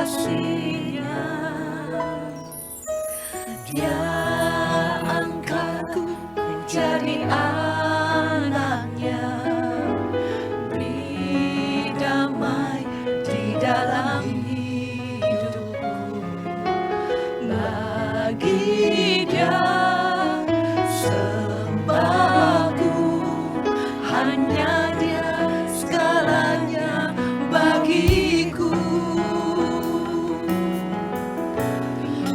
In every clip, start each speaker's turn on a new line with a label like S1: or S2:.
S1: kasih-Nya. Dia angkatku jadi anak-Nya, beri damai di dalam hidupku. Bagi Dia sembahku, hanya Dia segalanya bagiku.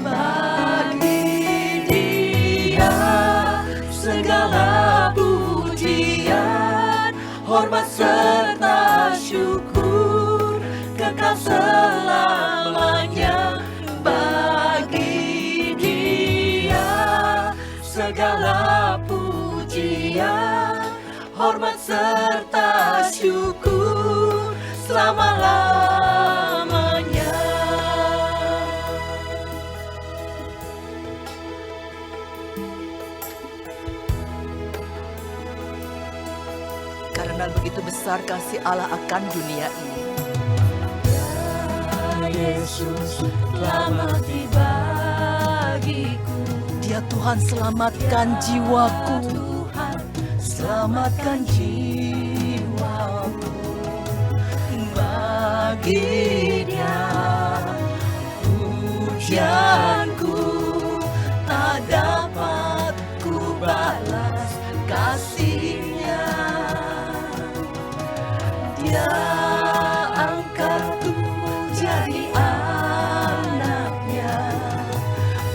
S1: Bagi Dia segala pujian, hormat serta syukur kekal selamanya. Bagi Dia segala pujian, hormat serta syukur selama-lamanya.
S2: Karena begitu besar kasih Allah akan dunia ini,
S1: Yesus telah mati bagiku.
S2: Dia Tuhan selamatkan jiwaku.
S1: Tuhan selamatkan jiwaku. Bagi Dia pujianku tak dapat ku balas kasih-Nya. Dia angkatku jadi anak-Nya,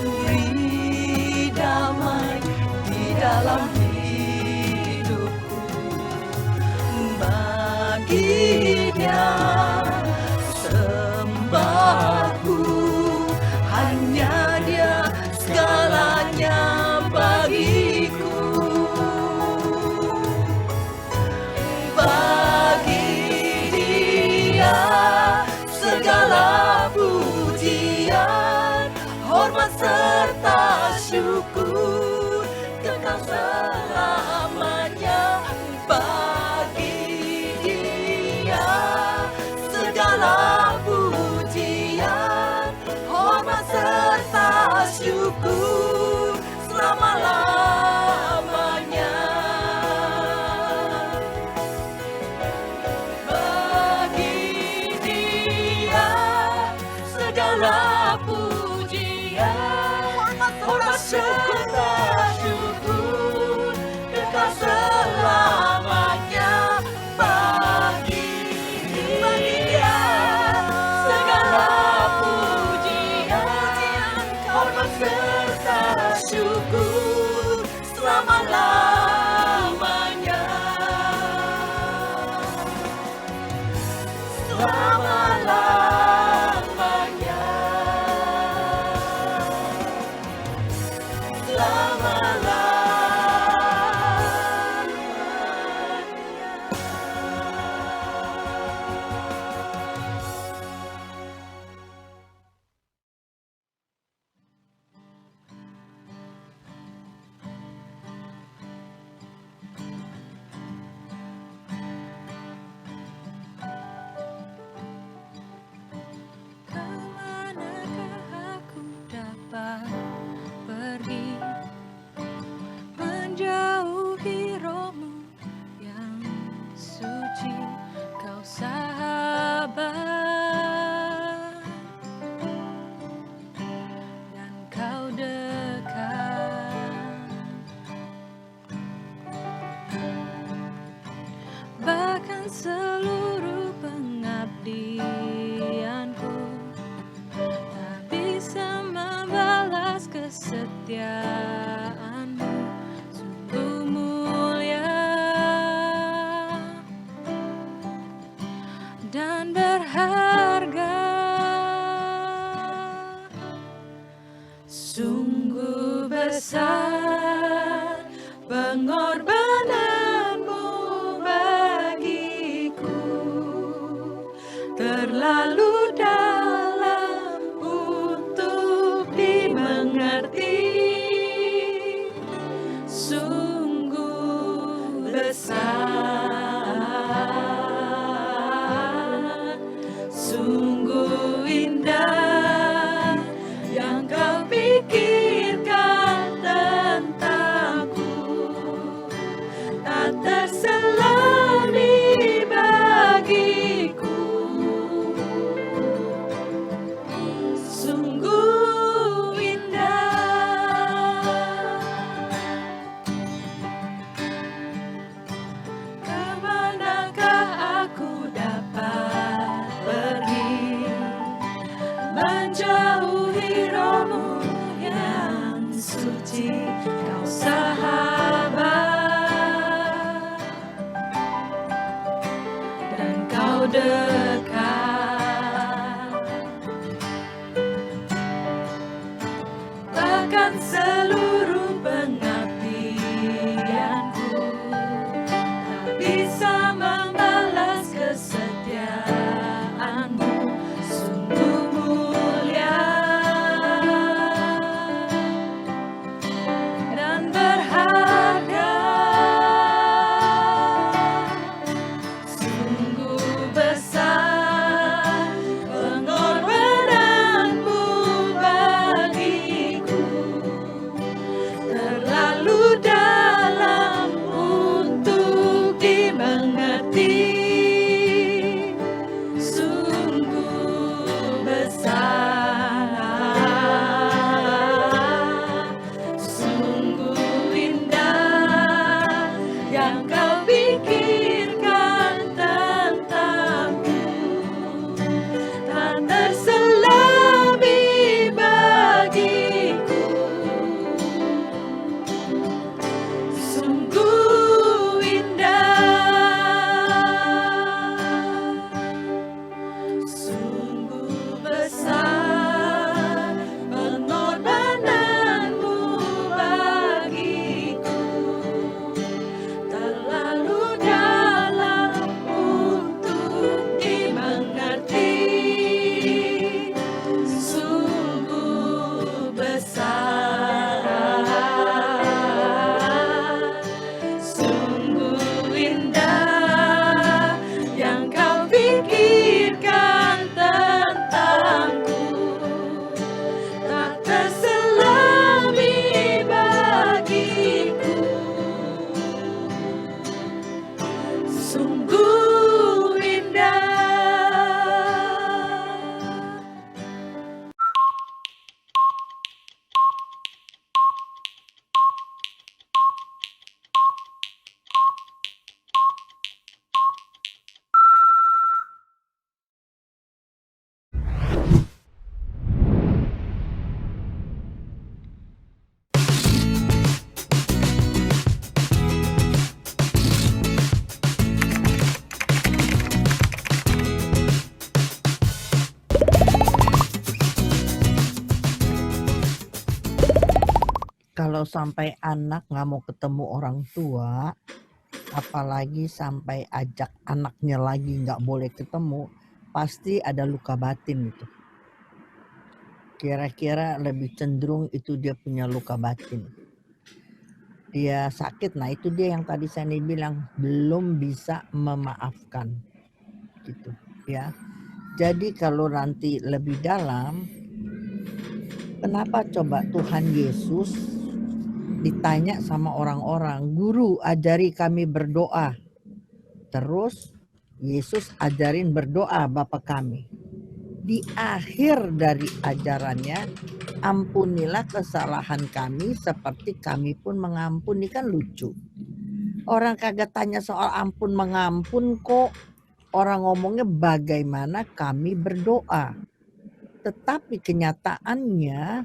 S1: beri damai di dalam hidupku. Bagi Dia sembahku, hanya Dia segalanya bagiku. Bagi Dia segala pujian, hormat serta syukur kekal selamanya. Bagi Dia segala pujian, hormat serta syukur selama-lamanya. Bagi Dia segala pujian, hormat serta syukur kekal selamanya. Bagi Dia segala pujian, hormat serta syukur selama-lamanya. Selama-lamanya. Kemanakah aku dapat pergi, menjauhi rohmu yang suci, Kau sahabat, dan Kau dekat. Bahkan seluruh pengabdianku tak bisa membalas kesetiaan-Mu. Sungguh mulia dan berharga. Sungguh besar pengorbanan-Mu bagiku, terlalu dalam untuk dimengerti. Sungguh besar, sungguh indah menjauhi rohmu yang suci, kau sahabat dan kau dekat, bahkan seluruh pengabdianku tak bisa membalas kesetiaanmu, sungguh mulia dan berharga, sungguh besar pengorbananmu bagiku, terlalu dalam untuk dimengerti, sungguh besar, sungguh indah yang kau pikirkan tentangku, tak terselami bagiku, sungguh indah, sungguh besar pengorbananmu bagiku, terlalu dalam untuk dimengerti, sungguh besar, sungguh indah yang kau pikirkan tentangku, tak terselami bagiku, sungguh indah.
S3: Kalau sampai anak nggak mau ketemu orang tua, apalagi sampai ajak anaknya lagi nggak boleh ketemu, pasti ada luka batin itu. Kira-kira lebih cenderung itu dia punya luka batin. Dia sakit, nah itu dia yang tadi saya bilang belum bisa memaafkan, gitu ya. Jadi kalau nanti lebih dalam, kenapa coba Tuhan Yesus ditanya sama orang-orang, "Guru, ajari kami berdoa." Terus Yesus ajarin berdoa Bapa kami. Di akhir dari ajarannya, ampunilah kesalahan kami seperti kami pun mengampuni. Kan lucu. Orang kagak tanya soal ampun mengampun kok. Orang ngomongnya bagaimana kami berdoa. Tetapi kenyataannya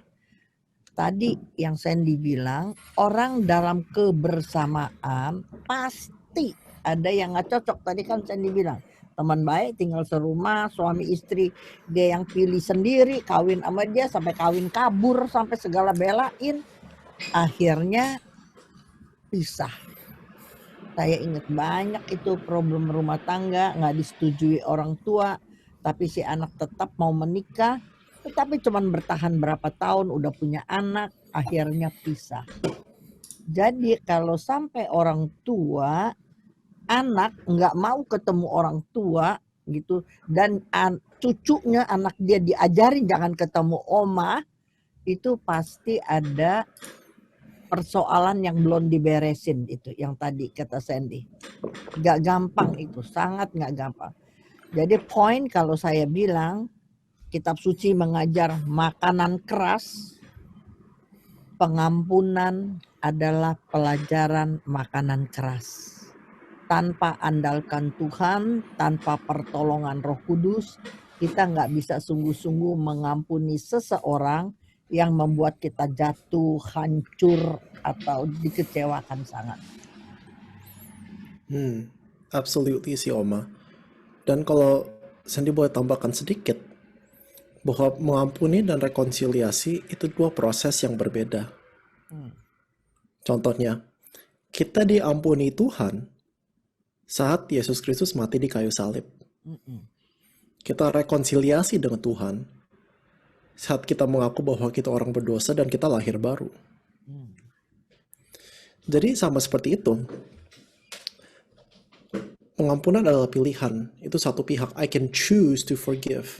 S3: tadi yang Sandy bilang, orang dalam kebersamaan pasti ada yang nggak cocok. Tadi kan Sandy bilang, teman baik tinggal serumah, suami istri dia yang pilih sendiri, kawin sama dia sampai kawin kabur, sampai segala belain, akhirnya pisah. Saya ingat banyak itu problem rumah tangga, nggak disetujui orang tua, tapi si anak tetap mau menikah, tetapi cuman bertahan berapa tahun udah punya anak, akhirnya pisah. Jadi kalau sampai orang tua, anak nggak mau ketemu orang tua gitu, dan cucunya anak dia diajarin jangan ketemu oma, itu pasti ada persoalan yang belum diberesin. Itu yang tadi kata Sandy. Nggak gampang itu, sangat nggak gampang. Jadi poin kalau saya bilang, Kitab Suci mengajar makanan keras, pengampunan adalah pelajaran makanan keras. Tanpa andalkan Tuhan, tanpa pertolongan Roh Kudus, kita nggak bisa sungguh-sungguh mengampuni seseorang yang membuat kita jatuh, hancur, atau dikecewakan sangat.
S4: Absolutely sih Oma. Dan kalau Sandy boleh tambahkan sedikit, bahwa mengampuni dan rekonsiliasi itu dua proses yang berbeda. Contohnya, kita diampuni Tuhan saat Yesus Kristus mati di kayu salib. Kita rekonsiliasi dengan Tuhan saat kita mengaku bahwa kita orang berdosa dan kita lahir baru. Jadi sama seperti itu. Pengampunan adalah pilihan. Itu satu pihak. I can choose to forgive.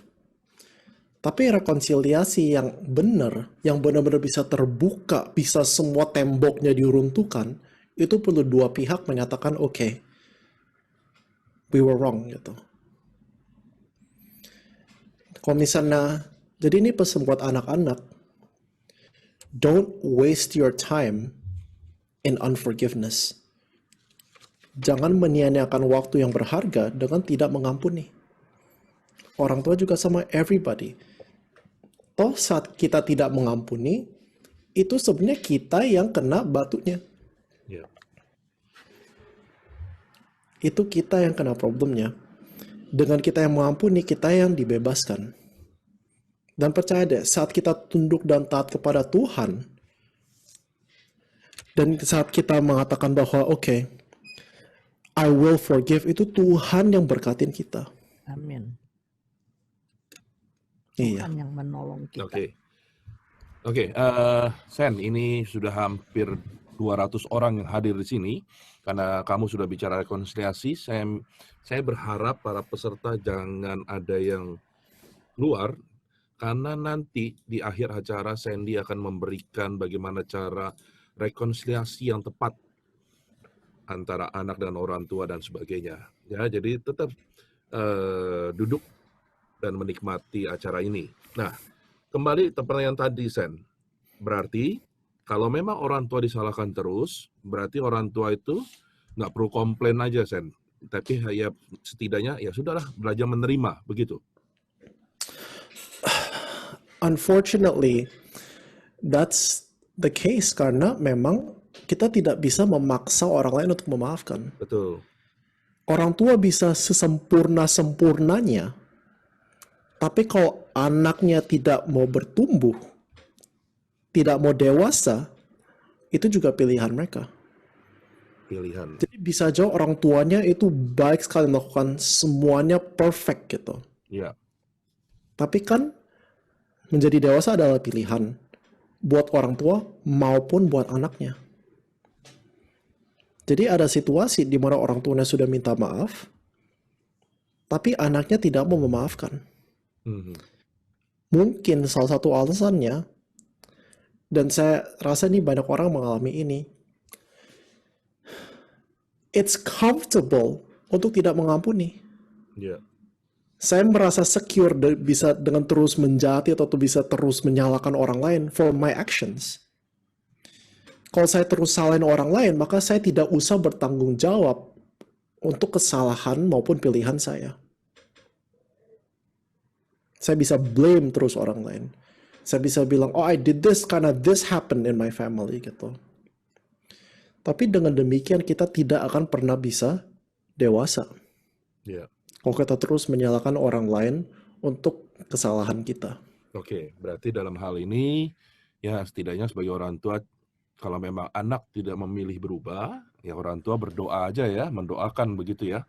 S4: Tapi rekonsiliasi yang benar, yang benar-benar bisa terbuka, bisa semua temboknya diruntuhkan, itu perlu dua pihak menyatakan, okay, we were wrong, gitu. Kalau misalnya, jadi ini pesan buat anak-anak, don't waste your time in unforgiveness. Jangan menyia-nyiakan waktu yang berharga dengan tidak mengampuni. Orang tua juga sama everybody. Toh saat kita tidak mengampuni, itu sebenarnya kita yang kena batunya.
S5: Ya.
S4: Itu kita yang kena problemnya. Dengan kita yang mengampuni, kita yang dibebaskan. Dan percaya deh, saat kita tunduk dan taat kepada Tuhan, dan saat kita mengatakan bahwa, okay, I will forgive, itu Tuhan yang berkatin kita.
S3: Amin.
S4: Iya.
S3: Tuhan yang menolong kita.
S5: Oke, Sen, ini sudah hampir 200 orang yang hadir di sini. Karena kamu sudah bicara rekonsiliasi, saya berharap para peserta jangan ada yang luar, karena nanti di akhir acara Sandy akan memberikan bagaimana cara rekonsiliasi yang tepat antara anak dan orang tua dan sebagainya. Ya, jadi tetap duduk dan menikmati acara ini. Nah, kembali ke pertanyaan tadi, Sen. Berarti kalau memang orang tua disalahkan terus, berarti orang tua itu nggak perlu komplain aja, Sen. Tapi ya setidaknya ya sudahlah, belajar menerima, begitu.
S4: Unfortunately, that's the case karena memang kita tidak bisa memaksa orang lain untuk memaafkan.
S5: Betul.
S4: Orang tua bisa sesempurna-sempurnanya, tapi kalau anaknya tidak mau bertumbuh, tidak mau dewasa, itu juga pilihan mereka.
S5: Pilihan.
S4: Jadi bisa aja orang tuanya itu baik sekali melakukan semuanya perfect gitu.
S5: Ya.
S4: Tapi kan menjadi dewasa adalah pilihan buat orang tua maupun buat anaknya. Jadi ada situasi di mana orang tuanya sudah minta maaf, tapi anaknya tidak mau memaafkan. Mungkin salah satu alasannya, dan saya rasa ini banyak orang mengalami ini, it's comfortable untuk tidak mengampuni.
S5: Ya.
S4: Saya merasa secure bisa dengan terus menjati atau bisa terus menyalahkan orang lain for my actions. Kalau saya terus salahin orang lain, maka saya tidak usah bertanggung jawab untuk kesalahan maupun pilihan saya. Saya bisa blame terus orang lain. Saya bisa bilang, oh I did this karena this happened in my family gitu. Tapi dengan demikian kita tidak akan pernah bisa dewasa.
S5: Ya.
S4: Kalau kita terus menyalahkan orang lain untuk kesalahan kita.
S5: Oke, berarti dalam hal ini, ya setidaknya sebagai orang tua, kalau memang anak tidak memilih berubah, ya orang tua berdoa aja ya, mendoakan begitu ya.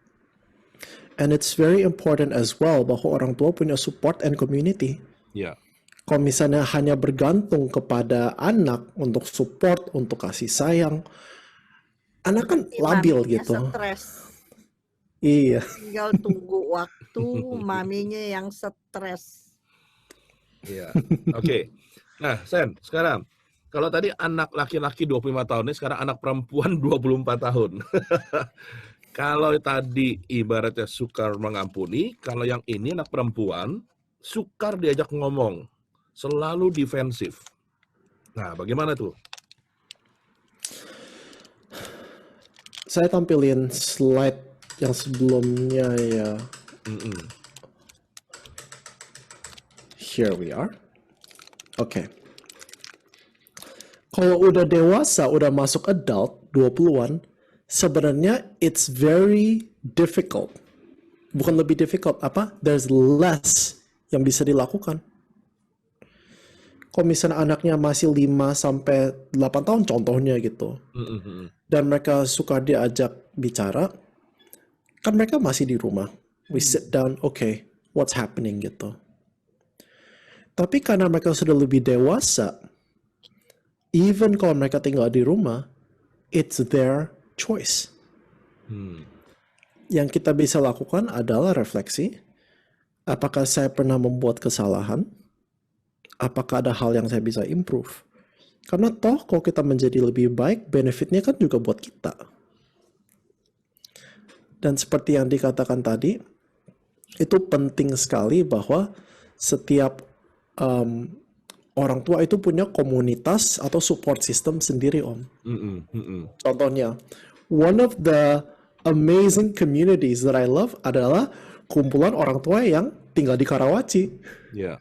S4: And it's very important as well bahwa orang tua punya support and community.
S5: Ya.
S4: Kalau misalnya hanya bergantung kepada anak untuk support, untuk kasih sayang, anak kan labil
S3: Maminya
S4: gitu.
S3: Stres.
S4: Iya.
S3: Tinggal tunggu waktu maminya yang stres.
S5: Iya. Oke. Nah, Sen, sekarang kalau tadi anak laki-laki 25 tahun, ini sekarang anak perempuan 24 tahun. Kalau tadi ibaratnya sukar mengampuni, kalau yang ini anak perempuan sukar diajak ngomong, selalu defensif. Nah, bagaimana tuh?
S4: Saya tampilin slide yang sebelumnya ya. Here we are. Oke. Kalau udah dewasa, udah masuk adult, 20-an, sebenarnya it's very difficult. Bukan lebih difficult, there's less yang bisa dilakukan. Kalau misalnya anaknya masih 5-8 tahun contohnya gitu, dan mereka suka diajak bicara, kan mereka masih di rumah. We sit down, okay, what's happening gitu. Tapi karena mereka sudah lebih dewasa, even kalau mereka tinggal di rumah, it's their choice. Yang kita bisa lakukan adalah refleksi. Apakah saya pernah membuat kesalahan? Apakah ada hal yang saya bisa improve? Karena toh kalau kita menjadi lebih baik, benefitnya kan juga buat kita. Dan seperti yang dikatakan tadi, itu penting sekali bahwa setiap orang tua itu punya komunitas atau support system sendiri, Om. Contohnya, one of the amazing communities that I love adalah kumpulan orang tua yang tinggal di Karawaci.
S5: Yeah.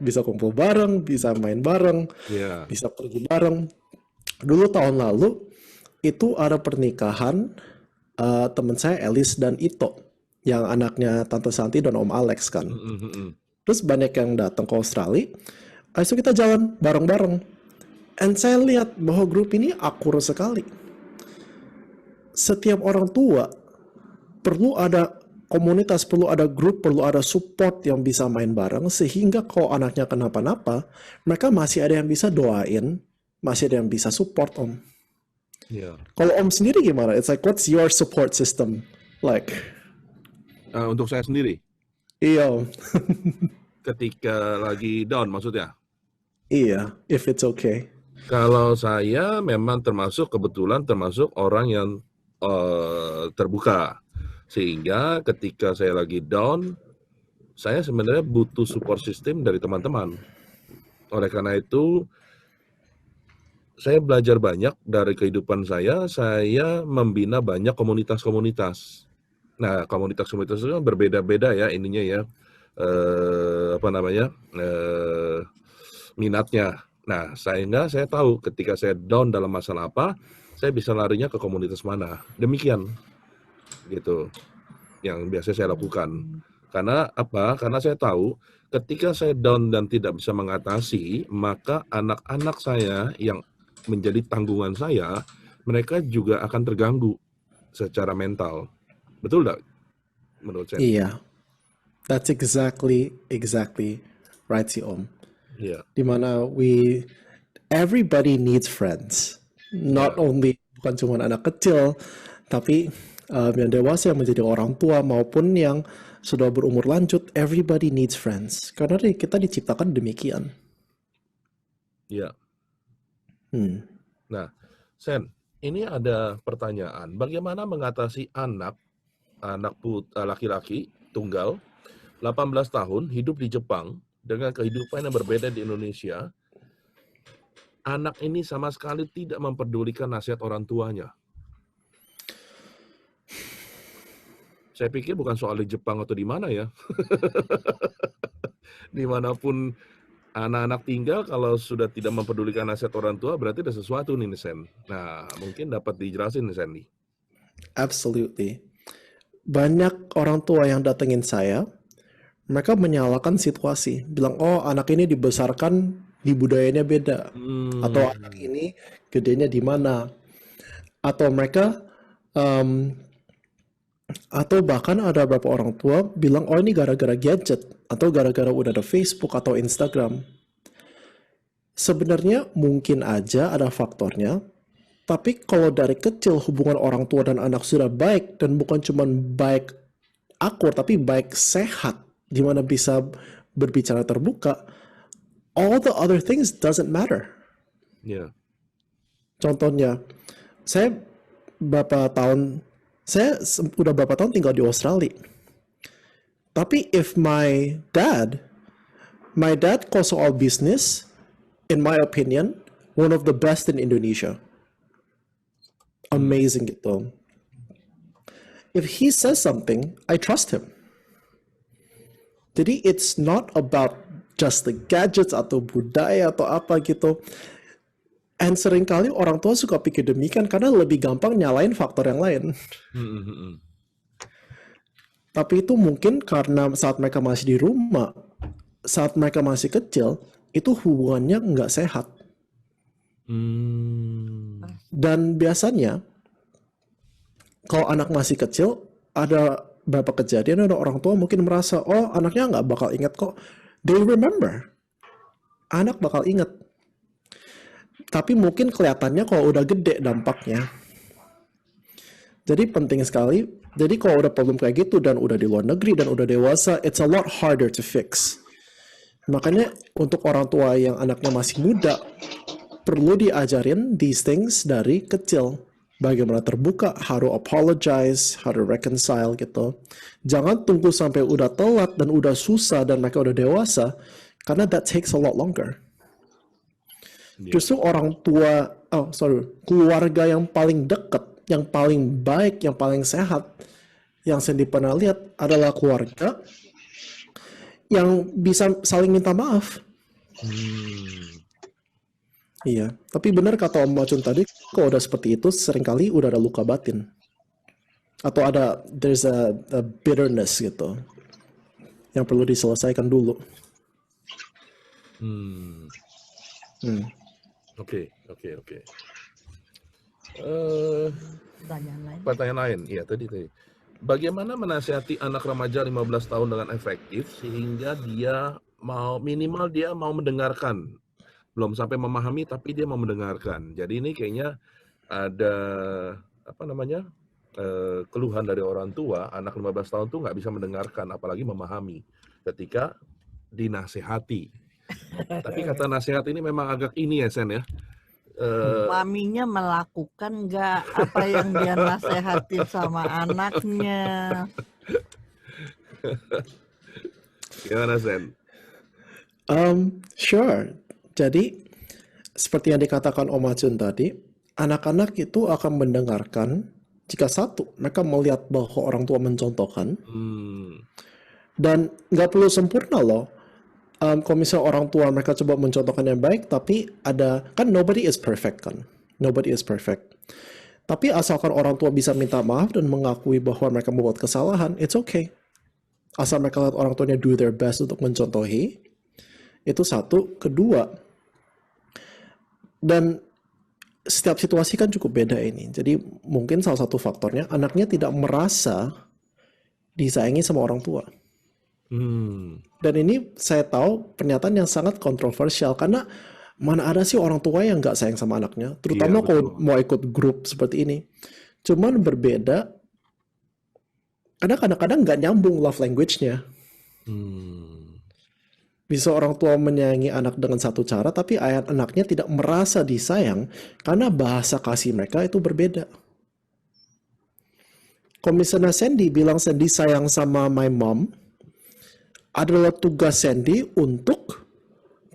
S4: Bisa kumpul bareng, bisa main bareng,
S5: Yeah.
S4: bisa pergi bareng. Dulu tahun lalu itu ada pernikahan teman saya Elis dan Ito, yang anaknya Tante Santi dan Om Alex kan. Terus banyak yang datang ke Australia. Habis itu kita jalan bareng-bareng. And saya lihat bahwa grup ini akur sekali. Setiap orang tua perlu ada komunitas, perlu ada grup, perlu ada support yang bisa main bareng, sehingga kalau anaknya kenapa-napa, mereka masih ada yang bisa doain, masih ada yang bisa support, Om.
S5: Yeah.
S4: Kalau Om sendiri gimana? It's like, what's your support system like?
S5: Untuk saya sendiri,
S4: Iya, Om.
S5: ketika lagi down maksudnya.
S4: Iya, if it's okay.
S5: Kalau saya memang kebetulan termasuk orang yang terbuka. Sehingga ketika saya lagi down, saya sebenarnya butuh support system dari teman-teman. Oleh karena itu, saya belajar banyak dari kehidupan saya membina banyak komunitas-komunitas. Nah, komunitas-komunitas itu kan berbeda-beda ya ininya ya, minatnya. Nah, saya tahu ketika saya down dalam masalah apa, saya bisa larinya ke komunitas mana. Demikian. Gitu yang biasa saya lakukan. Karena apa? Karena saya tahu ketika saya down dan tidak bisa mengatasi, maka anak-anak saya yang menjadi tanggungan saya, mereka juga akan terganggu secara mental. Betul nggak menurut saya?
S4: Iya, that's exactly right sih, Om.
S5: Iya.
S4: Dimana everybody needs friends, not only bukan cuma anak kecil, tapi yang dewasa yang menjadi orang tua maupun yang sudah berumur lanjut, everybody needs friends. Karena kita diciptakan demikian.
S5: Iya. Nah, Sen, ini ada pertanyaan. Bagaimana mengatasi anak laki-laki tunggal 18 tahun hidup di Jepang dengan kehidupan yang berbeda di Indonesia? Anak ini sama sekali tidak memperdulikan nasihat orang tuanya. Saya pikir bukan soal di Jepang atau di mana ya. Dimanapun anak-anak tinggal, kalau sudah tidak mempedulikan nasihat orang tua, berarti ada sesuatu nih, Sen. Nah, mungkin dapat dijelasin nih, Sen.
S4: Absolutely. Banyak orang tua yang datengin saya, mereka menyalahkan situasi. Bilang, oh anak ini dibesarkan di budayanya beda. Atau anak ini gedenya di mana. Atau mereka atau bahkan ada beberapa orang tua bilang, oh ini gara-gara gadget, atau gara-gara udah ada Facebook atau Instagram. Sebenarnya mungkin aja ada faktornya, tapi kalau dari kecil hubungan orang tua dan anak sudah baik, dan bukan cuma baik akur, tapi baik sehat, di mana bisa berbicara terbuka, all the other things doesn't matter.
S5: Yeah.
S4: Contohnya, saya udah berapa tahun tinggal di Australia. Tapi if my dad kalau soal bisnis, in my opinion, one of the best in Indonesia. Amazing gitu. If he says something, I trust him. Jadi it's not about just the gadgets atau budaya atau apa gitu. And seringkali orang tua suka pikir demikian karena lebih gampang nyalain faktor yang lain.
S5: Hmm, hmm, hmm.
S4: Tapi itu mungkin karena saat mereka masih di rumah, saat mereka masih kecil, itu hubungannya nggak sehat.
S5: Hmm.
S4: Dan biasanya, kalau anak masih kecil, ada beberapa kejadian, ada orang tua mungkin merasa, oh anaknya nggak bakal ingat kok. They remember. Anak bakal ingat. Tapi mungkin kelihatannya kalau udah gede dampaknya. Jadi penting sekali. Jadi kalau udah problem kayak gitu dan udah di luar negeri dan udah dewasa, it's a lot harder to fix. Makanya untuk orang tua yang anaknya masih muda, perlu diajarin these things dari kecil. Bagaimana terbuka, how to apologize, how to reconcile gitu. Jangan tunggu sampai udah telat dan udah susah dan mereka udah dewasa, karena that takes a lot longer. Justru orang tua, keluarga yang paling dekat, yang paling baik, yang paling sehat, yang Sandy pernah lihat adalah keluarga yang bisa saling minta maaf. Iya, tapi benar kata Om Macun tadi, kalau udah seperti itu, seringkali udah ada luka batin. Atau there's a bitterness gitu, yang perlu diselesaikan dulu.
S5: Oke.
S2: Pertanyaan lain.
S5: Pertanyaan lain, iya tadi. Bagaimana menasihati anak remaja 15 tahun dengan efektif sehingga dia minimal mau mendengarkan, belum sampai memahami tapi dia mau mendengarkan. Jadi ini kayaknya ada keluhan dari orang tua, anak 15 tahun tuh nggak bisa mendengarkan apalagi memahami ketika dinasehati. Tapi kata nasihat ini memang agak ini ya Sen ya.
S2: Maminya melakukan nggak apa yang dia nasehatin sama anaknya?
S5: Gimana Sen?
S4: Sure. Jadi seperti yang dikatakan Om Macun tadi, anak-anak itu akan mendengarkan jika satu, mereka melihat bahwa orang tua mencontohkan. Dan nggak perlu sempurna loh. Kalau misalnya orang tua mereka coba mencontohkan yang baik, tapi kan nobody is perfect kan. Nobody is perfect. Tapi asalkan orang tua bisa minta maaf dan mengakui bahwa mereka membuat kesalahan, it's okay. Asal mereka lihat orang tuanya do their best untuk mencontohi, itu satu. Kedua, dan setiap situasi kan cukup beda ini. Jadi mungkin salah satu faktornya, anaknya tidak merasa disayangi sama orang tua. Dan ini saya tahu pernyataan yang sangat kontroversial karena mana ada sih orang tua yang nggak sayang sama anaknya, terutama kalau mau ikut grup seperti ini. Cuman berbeda, karena kadang-kadang nggak nyambung love language-nya. Bisa orang tua menyayangi anak dengan satu cara, tapi anaknya tidak merasa disayang karena bahasa kasih mereka itu berbeda. Kalau misalnya Sandy bilang Sandy sayang sama my mom, adalah tugas Sandy untuk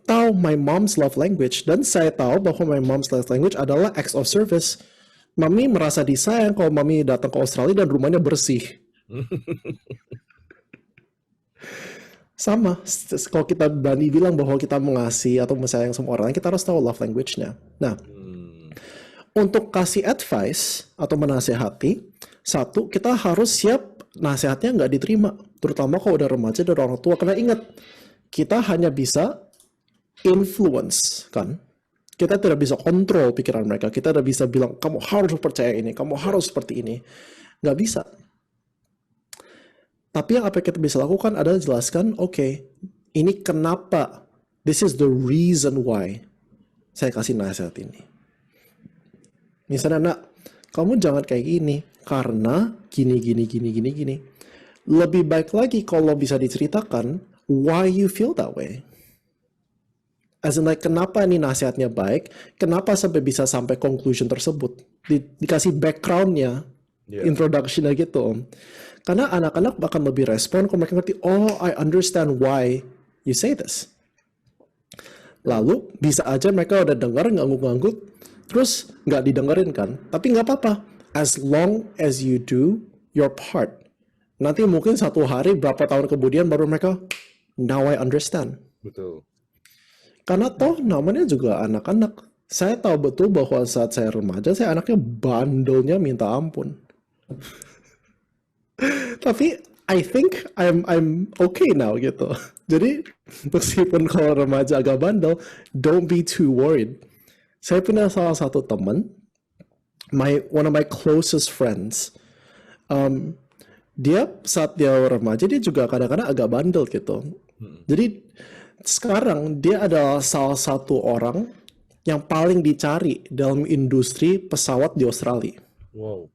S4: tahu my mom's love language. Dan saya tahu bahwa my mom's love language adalah acts of service. Mami merasa disayang kalau mami datang ke Australia dan rumahnya bersih. Sama, kalau kita berani bilang bahwa kita mengasihi atau sayang sama orang, kita harus tahu love language-nya. Nah, untuk kasih advice atau menasehati, satu, kita harus siap nasihatnya nggak diterima, terutama kalau udah remaja dan orang tua. Karena ingat, kita hanya bisa influence, kan? Kita tidak bisa kontrol pikiran mereka. Kita tidak bisa bilang, kamu harus percaya ini, kamu harus seperti ini. Nggak bisa. Tapi yang apa kita bisa lakukan adalah jelaskan, oke, ini kenapa, this is the reason why saya kasih nasihat ini. Misalnya, nak, kamu jangan kayak gini, karena gini. Lebih baik lagi kalau bisa diceritakan why you feel that way. As in like, kenapa ini nasihatnya baik, kenapa sampai conclusion tersebut. Dikasih background-nya, introduction-nya gitu. Karena anak-anak akan lebih respon kalau mereka ngerti, oh, I understand why you say this. Lalu bisa aja mereka udah dengar ngangguk-ngangguk, terus nggak didengerin kan. Tapi nggak apa-apa, as long as you do your part. Nanti mungkin satu hari berapa tahun kemudian baru mereka, now I understand.
S5: Betul.
S4: Karena toh namanya juga anak-anak. Saya tahu betul bahwa saat saya remaja, saya anaknya bandelnya minta ampun. Tapi I think I'm okay now gitu. Jadi meskipun kalau remaja agak bandel, don't be too worried. Saya punya salah satu teman, one of my closest friends. Dia saat dia remaja dia juga kadang-kadang agak bandel gitu. Jadi sekarang dia adalah salah satu orang yang paling dicari dalam industri pesawat di Australia.
S5: Wow.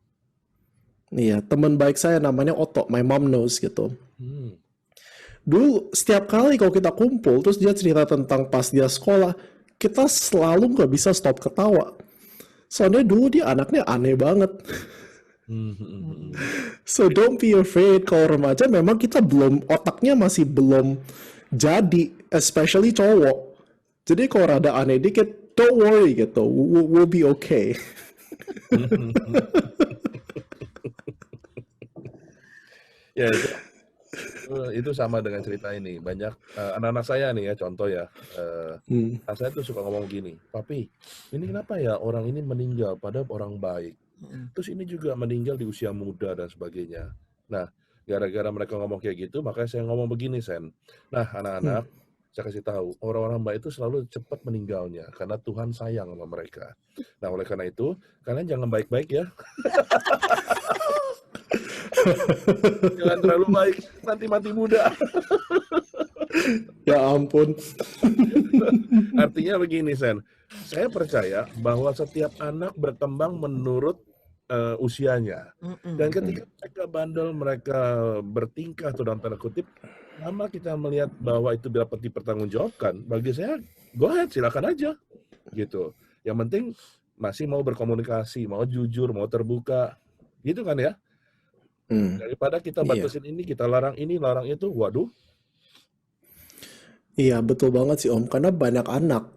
S4: Iya, teman baik saya namanya Otto, my mom knows gitu.
S5: Hmm.
S4: Dulu setiap kali kalau kita kumpul, terus dia cerita tentang pas dia sekolah, kita selalu nggak bisa stop ketawa. Soalnya dulu dia anaknya aneh banget. So don't be afraid kalau remaja memang kita otaknya masih belum jadi, especially cowok. Jadi kalau rada aneh dikit, don't worry gitu, we'll be okay.
S5: Ya itu sama dengan cerita ini. Banyak anak-anak saya nih ya, contoh ya. Anak saya tuh suka ngomong gini, "Papi, ini kenapa ya orang ini meninggal padahal orang baik. Terus ini juga meninggal di usia muda dan sebagainya." Nah, gara-gara mereka ngomong kayak gitu, makanya saya ngomong begini, Sen. Nah, anak-anak, saya kasih tahu, orang-orang baik itu selalu cepat meninggalnya karena Tuhan sayang sama mereka. Nah, oleh karena itu, kalian jangan baik-baik ya. Jangan terlalu baik, nanti mati muda.
S4: Ya ampun.
S5: Artinya begini, Sen. Saya percaya bahwa setiap anak berkembang menurut usianya. Dan ketika mereka bandel, mereka bertingkah atau dalam tanda kutip, lama kita melihat bahwa itu dapat dipertanggungjawabkan, bagi saya, go ahead, silakan aja. Gitu. Yang penting masih mau berkomunikasi, mau jujur, mau terbuka. Gitu kan ya? Daripada kita batasin ini, kita larang itu, waduh.
S4: Iya, betul banget sih Om. Karena banyak anak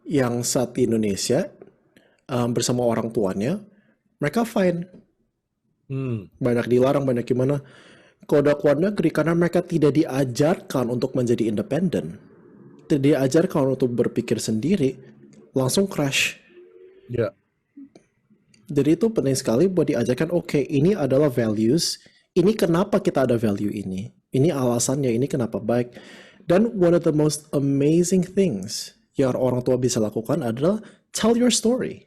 S4: yang saat di Indonesia bersama orang tuanya, mereka fine. Banyak dilarang, banyak gimana. Kalau udah keluar negeri, karena mereka tidak diajarkan untuk menjadi independen, tidak diajarkan untuk berpikir sendiri, langsung crash.
S5: Ya.
S4: Jadi itu penting sekali buat diajarkan, oke, ini adalah values, ini kenapa kita ada value ini alasannya, ini kenapa baik. Dan one of the most amazing things yang orang tua bisa lakukan adalah tell your story.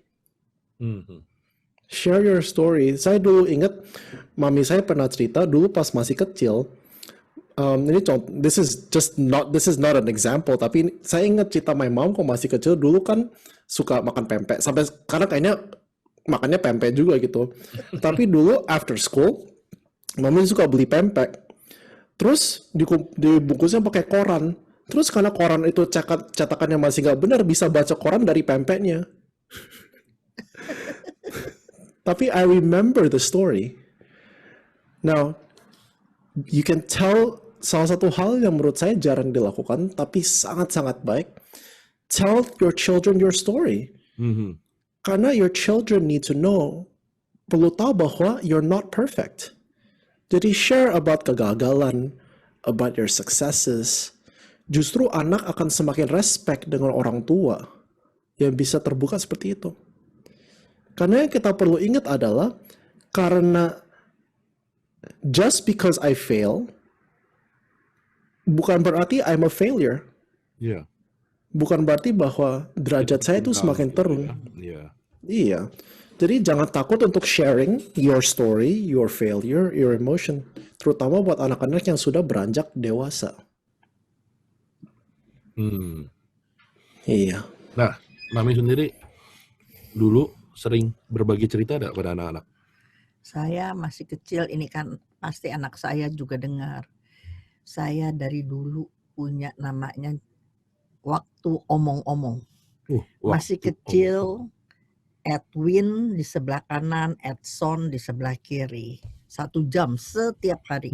S4: Share your story. Saya dulu ingat, mami saya pernah cerita dulu pas masih kecil. Ini contoh, this is not an example, tapi saya ingat cerita my mom kok masih kecil dulu kan suka makan pempek. Sampai sekarang kayaknya makannya pempek juga gitu. Tapi dulu after school, mami suka beli pempek. Terus dibungkusnya pakai koran. Terus karena koran itu cetakannya masih nggak benar, bisa baca koran dari pempeknya. Tapi I remember the story. Now, you can tell salah satu hal yang menurut saya jarang dilakukan, tapi sangat-sangat baik. Tell your children your story. Karena your children need to know, perlu tahu bahwa you're not perfect. Jadi share about kegagalan, about your successes. Justru anak akan semakin respect dengan orang tua yang bisa terbuka seperti itu. Karena yang kita perlu ingat adalah, karena just because I fail, bukan berarti I'm a failure.
S5: Iya.
S4: Bukan berarti bahwa derajat saya itu semakin turun. Iya. Jadi jangan takut untuk sharing your story, your failure, your emotion. Terutama buat anak-anak yang sudah beranjak dewasa. Iya.
S5: Nah, Mami sendiri dulu sering berbagi cerita enggak pada anak-anak?
S3: Saya masih kecil, ini kan pasti anak saya juga dengar. Saya dari dulu punya namanya waktu omong-omong. Masih kecil, Edwin di sebelah kanan, Edson di sebelah kiri. 1 jam setiap hari.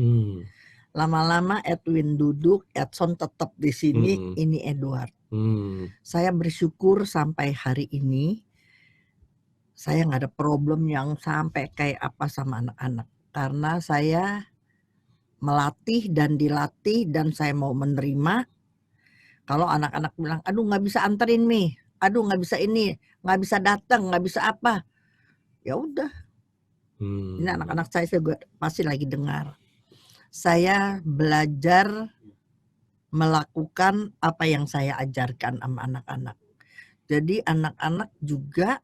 S3: Lama-lama Edwin duduk, Edson tetap di sini, ini Edward. Saya bersyukur sampai hari ini, saya nggak ada problem yang sampai kayak apa sama anak-anak. Karena saya melatih dan dilatih dan saya mau menerima. Kalau anak-anak bilang, aduh nggak bisa anterin Mi, aduh nggak bisa ini, nggak bisa datang, nggak bisa apa, ya udah. Ini anak-anak saya juga pasti lagi dengar. Saya belajar melakukan apa yang saya ajarkan sama anak-anak. Jadi anak-anak juga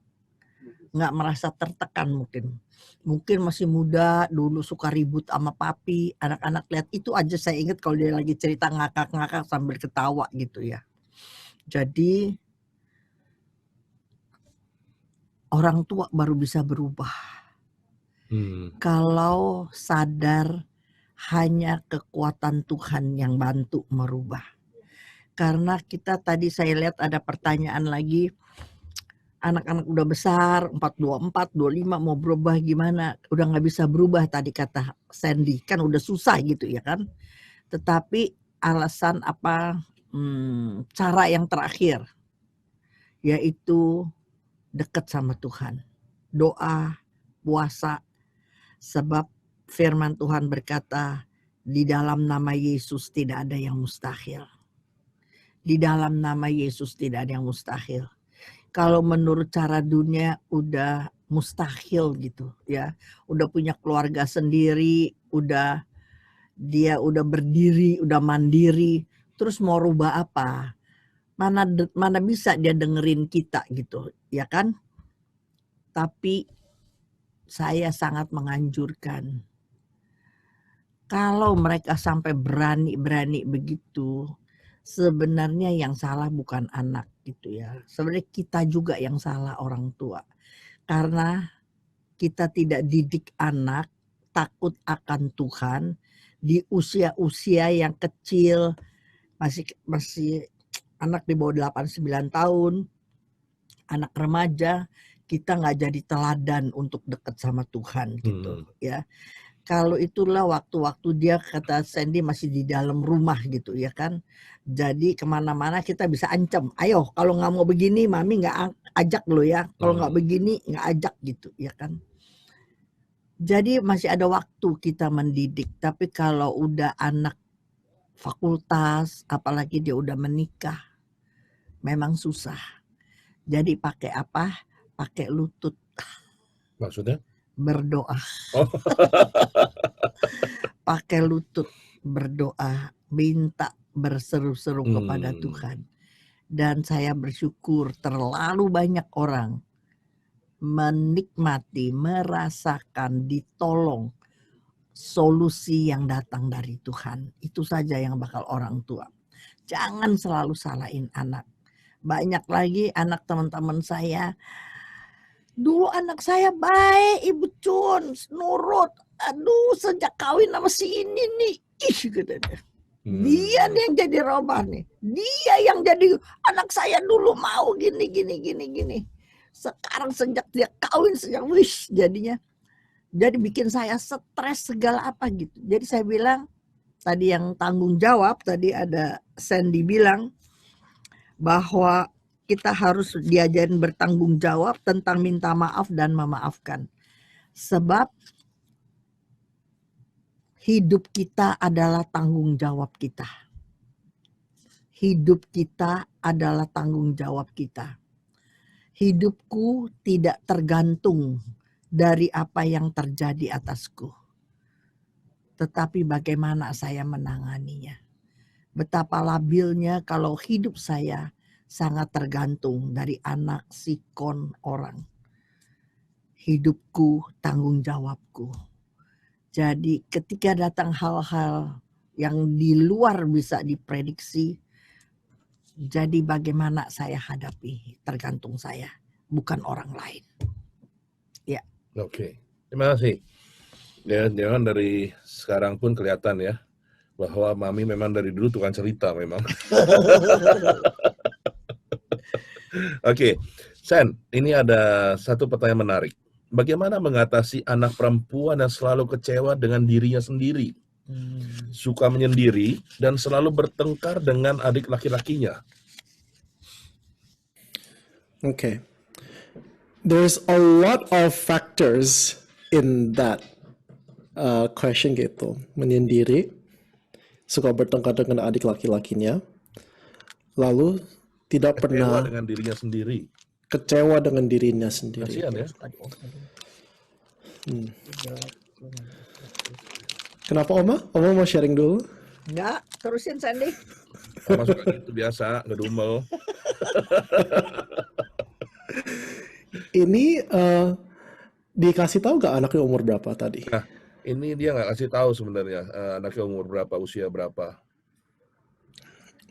S3: nggak merasa tertekan mungkin. Mungkin masih muda, dulu suka ribut sama papi. Anak-anak lihat itu aja saya ingat kalau dia lagi cerita ngakak-ngakak sambil ketawa gitu ya. Jadi orang tua baru bisa berubah. Kalau sadar hanya kekuatan Tuhan yang bantu merubah. Karena kita tadi saya lihat ada pertanyaan lagi, anak-anak udah besar, 4, 24, 25 mau berubah gimana? Udah nggak bisa berubah tadi kata Sandy, kan udah susah gitu ya kan. Tetapi alasan apa, cara yang terakhir, yaitu dekat sama Tuhan. Doa, puasa, sebab firman Tuhan berkata, di dalam nama Yesus tidak ada yang mustahil. Di dalam nama Yesus tidak ada yang mustahil. Kalau menurut cara dunia udah mustahil gitu ya. Udah punya keluarga sendiri, dia udah berdiri, udah mandiri, terus mau rubah apa? Mana bisa dia dengerin kita gitu, ya kan? Tapi saya sangat menganjurkan kalau mereka sampai berani begitu, sebenarnya yang salah bukan anak gitu ya. Sebenarnya kita juga yang salah orang tua. Karena kita tidak didik anak takut akan Tuhan di usia-usia yang kecil, masih anak di bawah 8-9 tahun, anak remaja, kita nggak jadi teladan untuk dekat sama Tuhan gitu ya. Kalau itulah waktu-waktu dia kata Sandy masih di dalam rumah gitu ya kan. Jadi kemana-mana kita bisa ancam. Ayo kalau nggak mau begini mami nggak ajak lo ya. Kalau nggak begini nggak ajak gitu ya kan. Jadi masih ada waktu kita mendidik. Tapi kalau udah anak fakultas apalagi dia udah menikah memang susah. Jadi pakai apa? Pakai lutut.
S5: Maksudnya?
S3: Berdoa.
S5: Oh.
S3: Pakai lutut berdoa, minta berseru-seru kepada Tuhan. Dan saya bersyukur terlalu banyak orang menikmati, merasakan, ditolong solusi yang datang dari Tuhan. Itu saja yang bakal orang tua. Jangan selalu salahin anak. Banyak lagi anak teman-teman saya, dulu anak saya baik, Ibu Cun, nurut. Aduh, sejak kawin sama si ini nih, katanya. Dia nih yang jadi robah nih. Dia yang jadi anak saya dulu mau gini. Sekarang sejak dia kawin, jadinya. Jadi bikin saya stres segala apa gitu. Jadi saya bilang, tadi yang tanggung jawab, tadi ada Sandy bilang, bahwa kita harus diajarin bertanggung jawab tentang minta maaf dan memaafkan. Sebab hidup kita adalah tanggung jawab kita. Hidup kita adalah tanggung jawab kita. Hidupku tidak tergantung dari apa yang terjadi atasku. Tetapi bagaimana saya menanganinya. Betapa labilnya kalau hidup saya sangat tergantung dari anak, sikon, orang. Hidupku, tanggung jawabku. Jadi ketika datang hal-hal yang di luar bisa diprediksi, jadi bagaimana saya hadapi, tergantung saya, bukan orang lain. Ya.
S5: Oke, terima kasih. Ya, jangan dari sekarang pun kelihatan ya, bahwa Mami memang dari dulu tukang cerita memang. Oke, Sen, ini ada satu pertanyaan menarik. Bagaimana mengatasi anak perempuan yang selalu kecewa dengan dirinya sendiri, suka menyendiri, dan selalu bertengkar dengan adik laki-lakinya?
S4: Okay. There's a lot of factors in that question gitu. Menyendiri, suka bertengkar dengan adik laki-lakinya. lalu tidak
S5: Kecewa
S4: pernah
S5: dengan dirinya sendiri.
S4: kecewa dengan dirinya sendiri.
S5: Kasihan ya.
S4: Kenapa Oma? Oma mau sharing dulu?
S3: Enggak, terusin Sandy.
S5: Sama suka gitu biasa, ngedumel.
S4: Ini dikasih tahu gak anaknya umur berapa tadi?
S5: Nah, ini dia nggak kasih tahu sebenarnya anaknya umur berapa, usia berapa.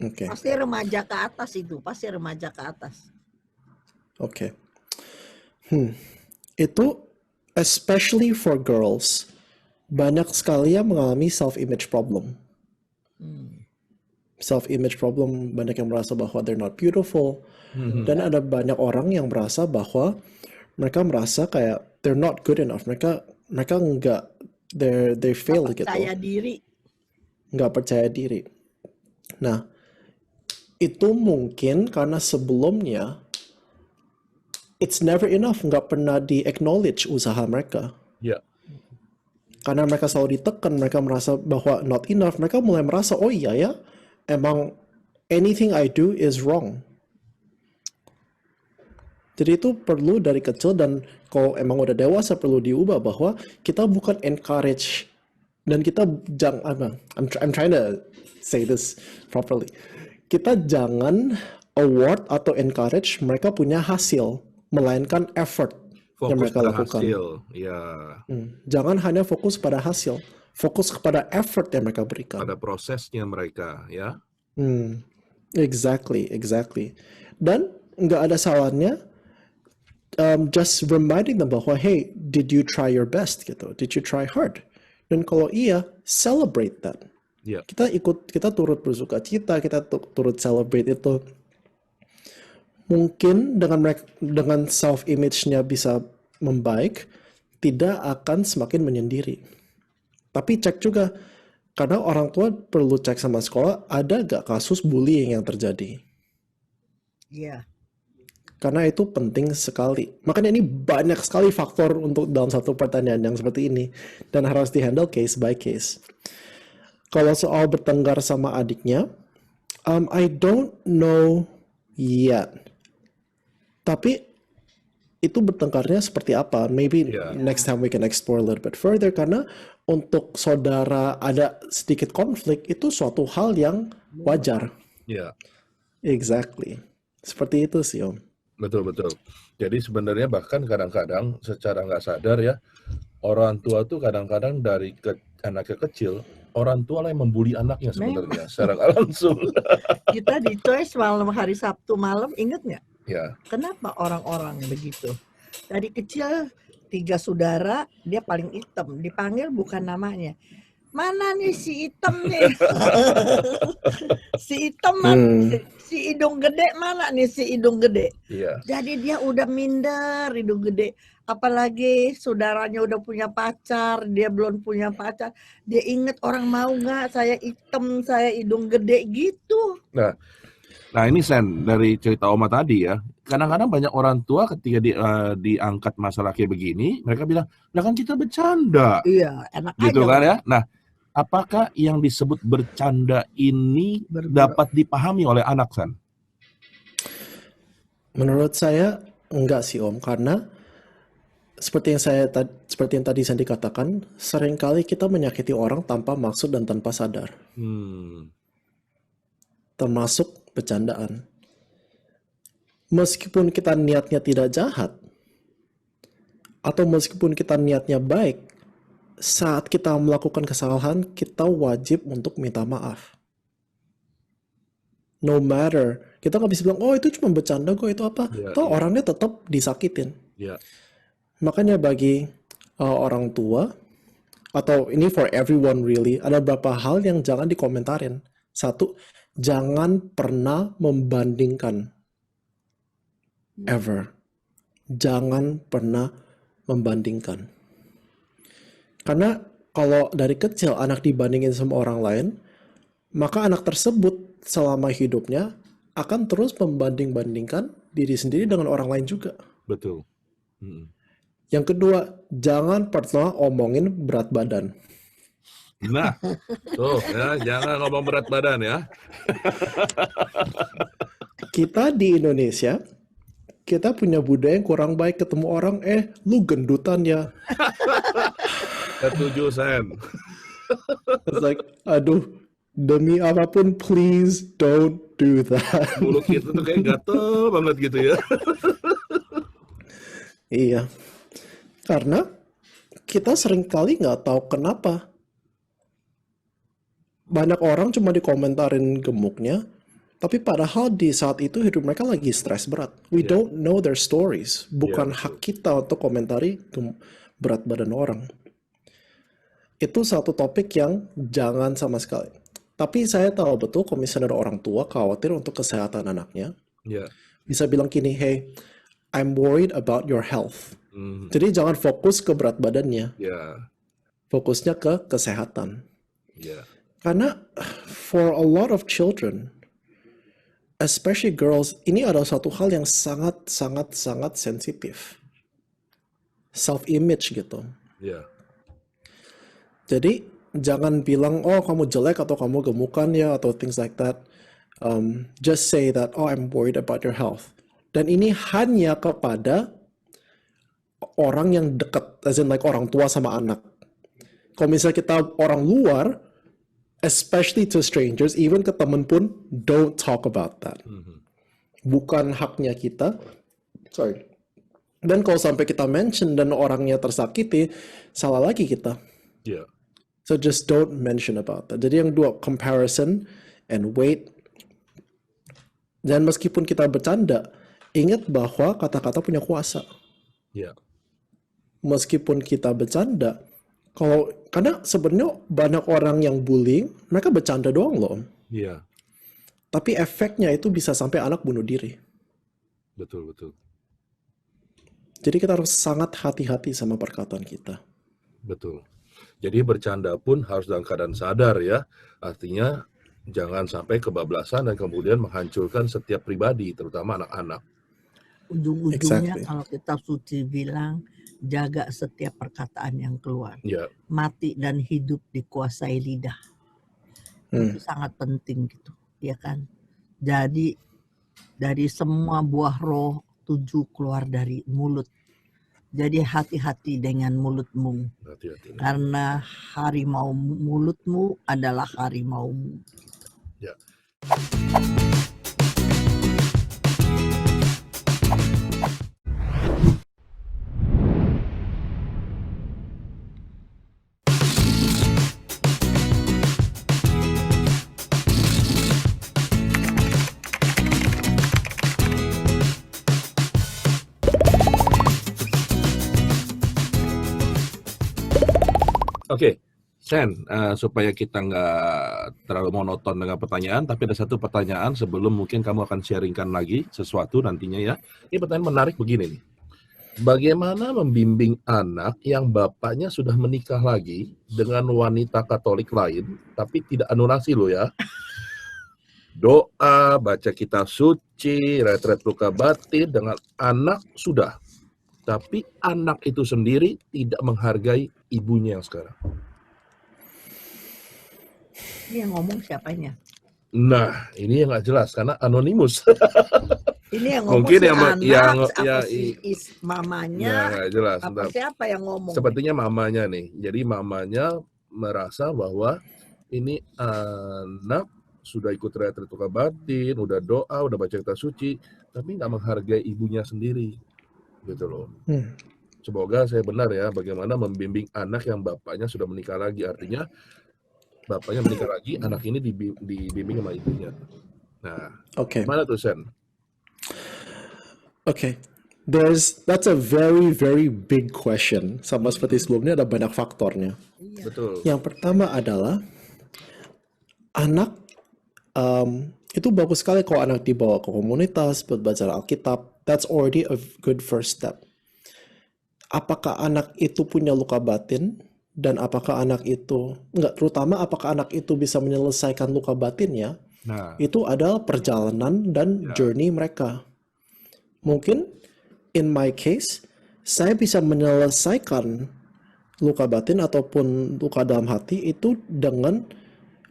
S4: Oke,
S3: Pasti remaja ke atas itu, pasti remaja ke atas.
S4: oke. Itu especially for girls, banyak sekali yang mengalami self-image problem. Self-image problem, banyak yang merasa bahwa they're not beautiful. Dan ada banyak orang yang merasa bahwa mereka merasa kayak they're not good enough. Mereka nggak, they fail gitu.
S3: Percaya diri.
S4: Nggak percaya diri. Nah, itu mungkin karena sebelumnya it's never enough, nggak pernah di-acknowledge usaha mereka.
S5: Ya,
S4: Karena mereka selalu ditekan, mereka merasa bahwa not enough, mereka mulai merasa, oh iya ya, emang anything I do is wrong. Jadi itu perlu dari kecil, dan kalau emang udah dewasa perlu diubah bahwa kita bukan encourage, dan kita jangan, I'm trying to say this properly. Kita jangan award atau encourage mereka punya hasil, melainkan effort yang
S5: fokus
S4: mereka
S5: pada
S4: lakukan.
S5: hasil. Ya,
S4: Jangan hanya fokus pada hasil, fokus kepada effort yang mereka berikan.
S5: pada prosesnya mereka, ya.
S4: Exactly. Dan nggak ada salahnya just reminding them bahwa, hey, did you try your best gitu? Did you try hard? Dan kalau iya, celebrate that.
S5: Ya,
S4: Kita turut bersuka cita, kita turut celebrate itu. Mungkin dengan self image-nya bisa membaik, tidak akan semakin menyendiri. Tapi cek juga, karena orang tua perlu cek sama sekolah, ada gak kasus bullying yang terjadi?
S3: Iya.
S4: Karena itu penting sekali. Makanya ini banyak sekali faktor untuk dalam satu pertanyaan yang seperti ini. Dan harus dihandle case by case. Kalau soal bertengkar sama adiknya, I don't know yet. Tapi itu bertengkarnya seperti apa? Maybe next time we can explore a little bit further. Karena untuk saudara ada sedikit konflik, itu suatu hal yang wajar.
S5: ya.
S4: Exactly. Seperti itu sih, Om.
S5: Betul. Jadi sebenarnya bahkan kadang-kadang secara nggak sadar ya, orang tua tuh kadang-kadang dari anaknya kecil, orang tua lah yang membuli anaknya sebenarnya secara nggak langsung.
S3: Kita di Choice malam hari Sabtu malam, inget nggak?
S5: Ya,
S3: Kenapa orang-orang begitu? Dari kecil 3 saudara, dia paling hitam. Dipanggil bukan namanya. Mana nih si hitam nih? Si hitam mana? Si hidung gede mana nih si hidung gede?
S5: iya.
S3: Jadi dia udah minder hidung gede. Apalagi saudaranya udah punya pacar, dia belum punya pacar. Dia inget orang mau nggak saya hitam, saya hidung gede gitu.
S5: Nah ini Sen, dari cerita Oma tadi ya, kadang-kadang banyak orang tua ketika diangkat masalah kayak begini, mereka bilang, nah kan kita bercanda,
S3: Iya, enak
S5: gitu
S3: aja.
S5: kan ya. Nah, apakah yang disebut bercanda ini dapat dipahami oleh anak, Sen?
S4: Menurut saya enggak sih, Om, karena seperti yang tadi Sandy katakan, seringkali kita menyakiti orang tanpa maksud dan tanpa sadar, termasuk bercandaan. Meskipun kita niatnya tidak jahat, atau meskipun kita niatnya baik, saat kita melakukan kesalahan, kita wajib untuk minta maaf. No matter, kita nggak bisa bilang, oh itu cuma bercanda kok, itu apa? Toh orangnya tetap disakitin.
S5: Ya,
S4: Makanya bagi orang tua, atau ini for everyone really, ada beberapa hal yang jangan dikomentarin. Satu, jangan pernah membandingkan. Ever. Jangan pernah membandingkan. Karena kalau dari kecil anak dibandingin sama orang lain, maka anak tersebut selama hidupnya akan terus membanding-bandingkan diri sendiri dengan orang lain juga.
S5: betul.
S4: Yang kedua, jangan pernah omongin berat badan.
S5: Nah, tuh ya, jangan ngomong berat badan ya.
S4: Kita di Indonesia, kita punya budaya yang kurang baik, ketemu orang, lu gendutan ya.
S5: Setuju, Sen.
S4: It's like, aduh, demi apapun, please don't do that.
S5: Mulut kita tuh kayak gatel banget gitu ya.
S4: Iya, karena kita seringkali nggak tahu kenapa. Banyak orang cuma dikomentarin gemuknya, tapi padahal di saat itu hidup mereka lagi stres berat. We
S5: Iya.
S4: don't know their stories. Bukan
S5: Iya,
S4: hak kita untuk komentari berat badan orang. Itu satu topik yang jangan sama sekali. Tapi saya tahu betul kalau misalnya ada orang tua khawatir untuk kesehatan anaknya,
S5: Iya.
S4: bisa bilang gini, hey, I'm worried about your health.
S5: Hmm,
S4: Jadi jangan fokus ke berat badannya,
S5: ya,
S4: fokusnya ke kesehatan.
S5: ya,
S4: Karena for a lot of children, especially girls, ini adalah satu hal yang sangat sensitif. Self-image gitu.
S5: ya,
S4: Jadi jangan bilang, oh kamu jelek atau kamu gemukan ya, atau things like that. Just say that, oh I'm worried about your health. Dan ini hanya kepada orang yang dekat, as in like orang tua sama anak. Kalau misalnya kita orang luar, especially to strangers, even ke temen pun, don't talk about that. Bukan haknya kita. Sorry. Dan kalau sampai kita mention dan orangnya tersakiti, salah lagi kita.
S5: ya,
S4: So just don't mention about that. Jadi yang dua, comparison and weight. Dan meskipun kita bercanda, ingat bahwa kata-kata punya kuasa.
S5: ya,
S4: Meskipun kita bercanda, karena sebenarnya banyak orang yang bullying, mereka bercanda doang loh.
S5: ya,
S4: Tapi efeknya itu bisa sampai anak bunuh diri.
S5: betul, betul,
S4: Jadi kita harus sangat hati-hati sama perkataan kita.
S5: betul. Jadi bercanda pun harus dalam keadaan sadar ya. Artinya jangan sampai kebablasan dan kemudian menghancurkan setiap pribadi, terutama anak-anak.
S3: Ujung-ujungnya
S4: Exactly.
S3: kalau kitab suci bilang jaga setiap perkataan yang keluar.
S5: Ya,
S3: Mati dan hidup dikuasai lidah. Itu sangat penting gitu, ya kan? Jadi dari semua buah roh 7 keluar dari mulut. Jadi hati-hati dengan mulutmu,
S5: hati-hati.
S3: karena harimau mulutmu adalah harimaumu.
S5: Ya. Oke, Sen, supaya kita nggak terlalu monoton dengan pertanyaan, tapi ada satu pertanyaan sebelum mungkin kamu akan sharingkan lagi sesuatu nantinya ya. Ini pertanyaan menarik begini nih. Bagaimana membimbing anak yang bapaknya sudah menikah lagi dengan wanita Katolik lain, tapi tidak anulasi loh ya? Doa, baca kitab suci, retret luka batin dengan anak sudah. Tapi anak itu sendiri tidak menghargai ibunya yang sekarang.
S3: Ini yang ngomong siapanya?
S5: Nah, ini yang nggak jelas karena anonimus.
S3: Ini yang ngomong
S5: Mungkin
S3: si
S5: yang
S3: anak,
S5: ya,
S3: apa si mamanya,
S5: nggak jelas.
S3: apa
S5: Bentar.
S3: siapa yang ngomong?
S5: Sepertinya mamanya nih. Jadi mamanya merasa bahwa ini anak sudah ikut retret luka batin, udah doa, udah baca kitab suci, tapi nggak menghargai ibunya sendiri. Gitu loh. Semoga saya benar ya, bagaimana membimbing anak yang bapaknya sudah menikah lagi. Artinya bapaknya menikah lagi, anak ini dibimbing sama ibunya. Nah,
S4: Okay.
S5: gimana tuh Sen?
S4: Okay. That's a very big question. Sama seperti sebelumnya ada banyak faktornya.
S5: Betul.
S4: Yang pertama adalah anak itu bagus sekali kalau anak dibawa ke komunitas buat belajar Alkitab. That's already a good first step. Apakah anak itu punya luka batin dan apakah anak itu terutama apakah anak itu bisa menyelesaikan luka batinnya?
S5: Nah,
S4: Itu adalah perjalanan dan journey mereka. Mungkin in my case, saya bisa menyelesaikan luka batin ataupun luka dalam hati itu dengan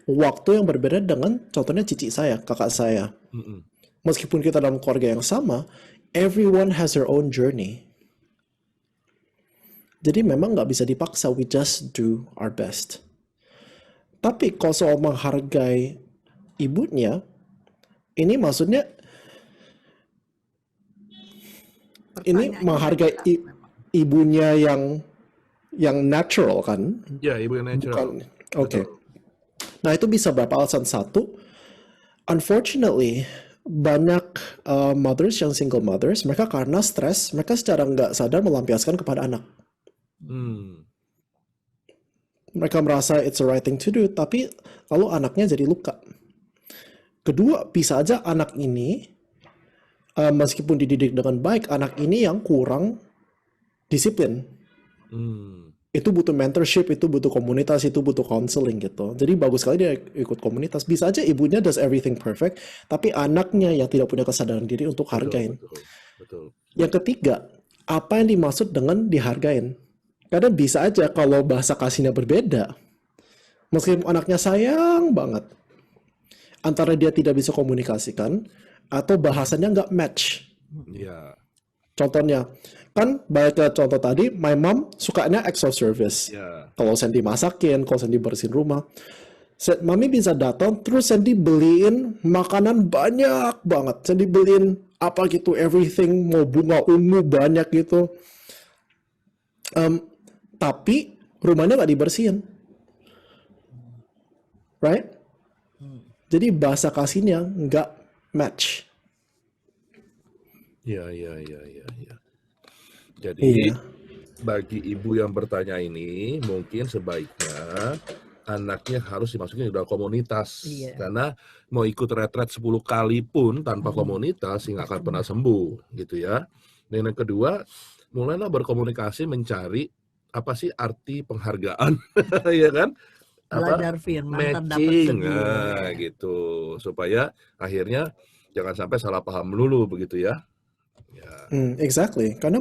S4: waktu yang berbeda dengan contohnya cici saya, kakak saya.
S5: Mm-mm.
S4: Meskipun kita dalam keluarga yang sama, everyone has their own journey. Jadi memang nggak bisa dipaksa, we just do our best. Tapi kalau soal menghargai ibunya, ini maksudnya ini
S2: Pertanyaannya
S4: menghargai
S2: berat memang.
S4: ibunya yang natural kan?
S5: Ya, ibu yang natural.
S4: Bukan. Oke.
S5: Betul.
S4: Nah itu bisa berapa alasan. Satu, unfortunately banyak mothers yang single mothers, mereka karena stres, mereka secara nggak sadar melampiaskan kepada anak.
S5: Hmm.
S4: Mereka merasa it's the right thing to do, tapi lalu anaknya jadi luka. Kedua, bisa aja anak ini meskipun dididik dengan baik, anak ini yang kurang disiplin.
S5: Hmm.
S4: Itu butuh mentorship, itu butuh komunitas, itu butuh counseling gitu. Jadi bagus sekali dia ikut komunitas. Bisa aja ibunya does everything perfect, tapi anaknya yang tidak punya kesadaran diri untuk hargain.
S5: Betul.
S4: Yang ketiga, apa yang dimaksud dengan dihargain? Karena bisa aja kalau bahasa kasihnya berbeda, meskipun anaknya sayang banget, antara dia tidak bisa komunikasikan, atau bahasanya nggak match.
S5: Ya.
S4: Contohnya, kan balik ke contoh tadi, my mom sukanya acts of service.
S5: Ya.
S4: Kalau Sandy masakin, kalau Sandy bersihin rumah, mami bisa datang, terus Sandy beliin makanan banyak banget. Sandy beliin apa gitu, everything, mau bunga ungu banyak gitu. Tapi rumahnya nggak dibersihin. Right? Jadi bahasa kasihnya nggak match.
S5: Ya. Jadi
S4: Iya.
S5: bagi ibu yang bertanya ini, mungkin sebaiknya anaknya harus dimasukin ke dalam komunitas.
S2: Iya.
S5: Karena mau ikut retret 10 kali pun tanpa komunitas, nggak akan pernah sembuh, gitu ya. Dan yang kedua, mulailah berkomunikasi mencari apa sih arti penghargaan, ya kan?
S2: Belajar firman, terdapat
S5: Matching,
S2: sedia.
S5: gitu. Supaya akhirnya jangan sampai salah paham dulu, begitu ya. Ya.
S4: Exactly. Karena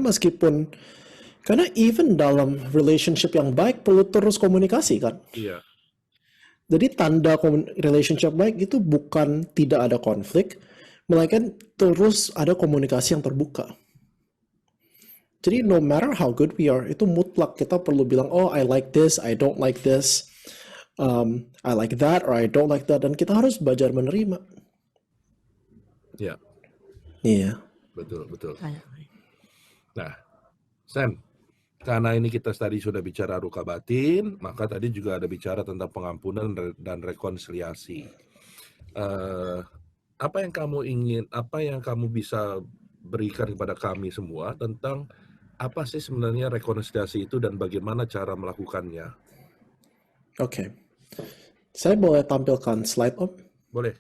S4: even dalam relationship yang baik perlu terus komunikasi kan.
S5: Iya.
S4: Jadi tanda relationship baik itu bukan tidak ada konflik, melainkan terus ada komunikasi yang terbuka. Jadi no matter how good we are, itu mutlak kita perlu bilang, oh I like this, I don't like this, I like that or I don't like that, dan kita harus belajar menerima.
S5: Ya,
S4: Iya.
S5: betul.
S2: Kayak
S5: Nah, Sam, karena ini kita tadi sudah bicara luka batin, maka tadi juga ada bicara tentang pengampunan dan rekonsiliasi. Apa yang kamu bisa berikan kepada kami semua tentang apa sih sebenarnya rekonsiliasi itu dan bagaimana cara melakukannya?
S4: Oke. Saya boleh tampilkan slide, Om?
S5: Boleh?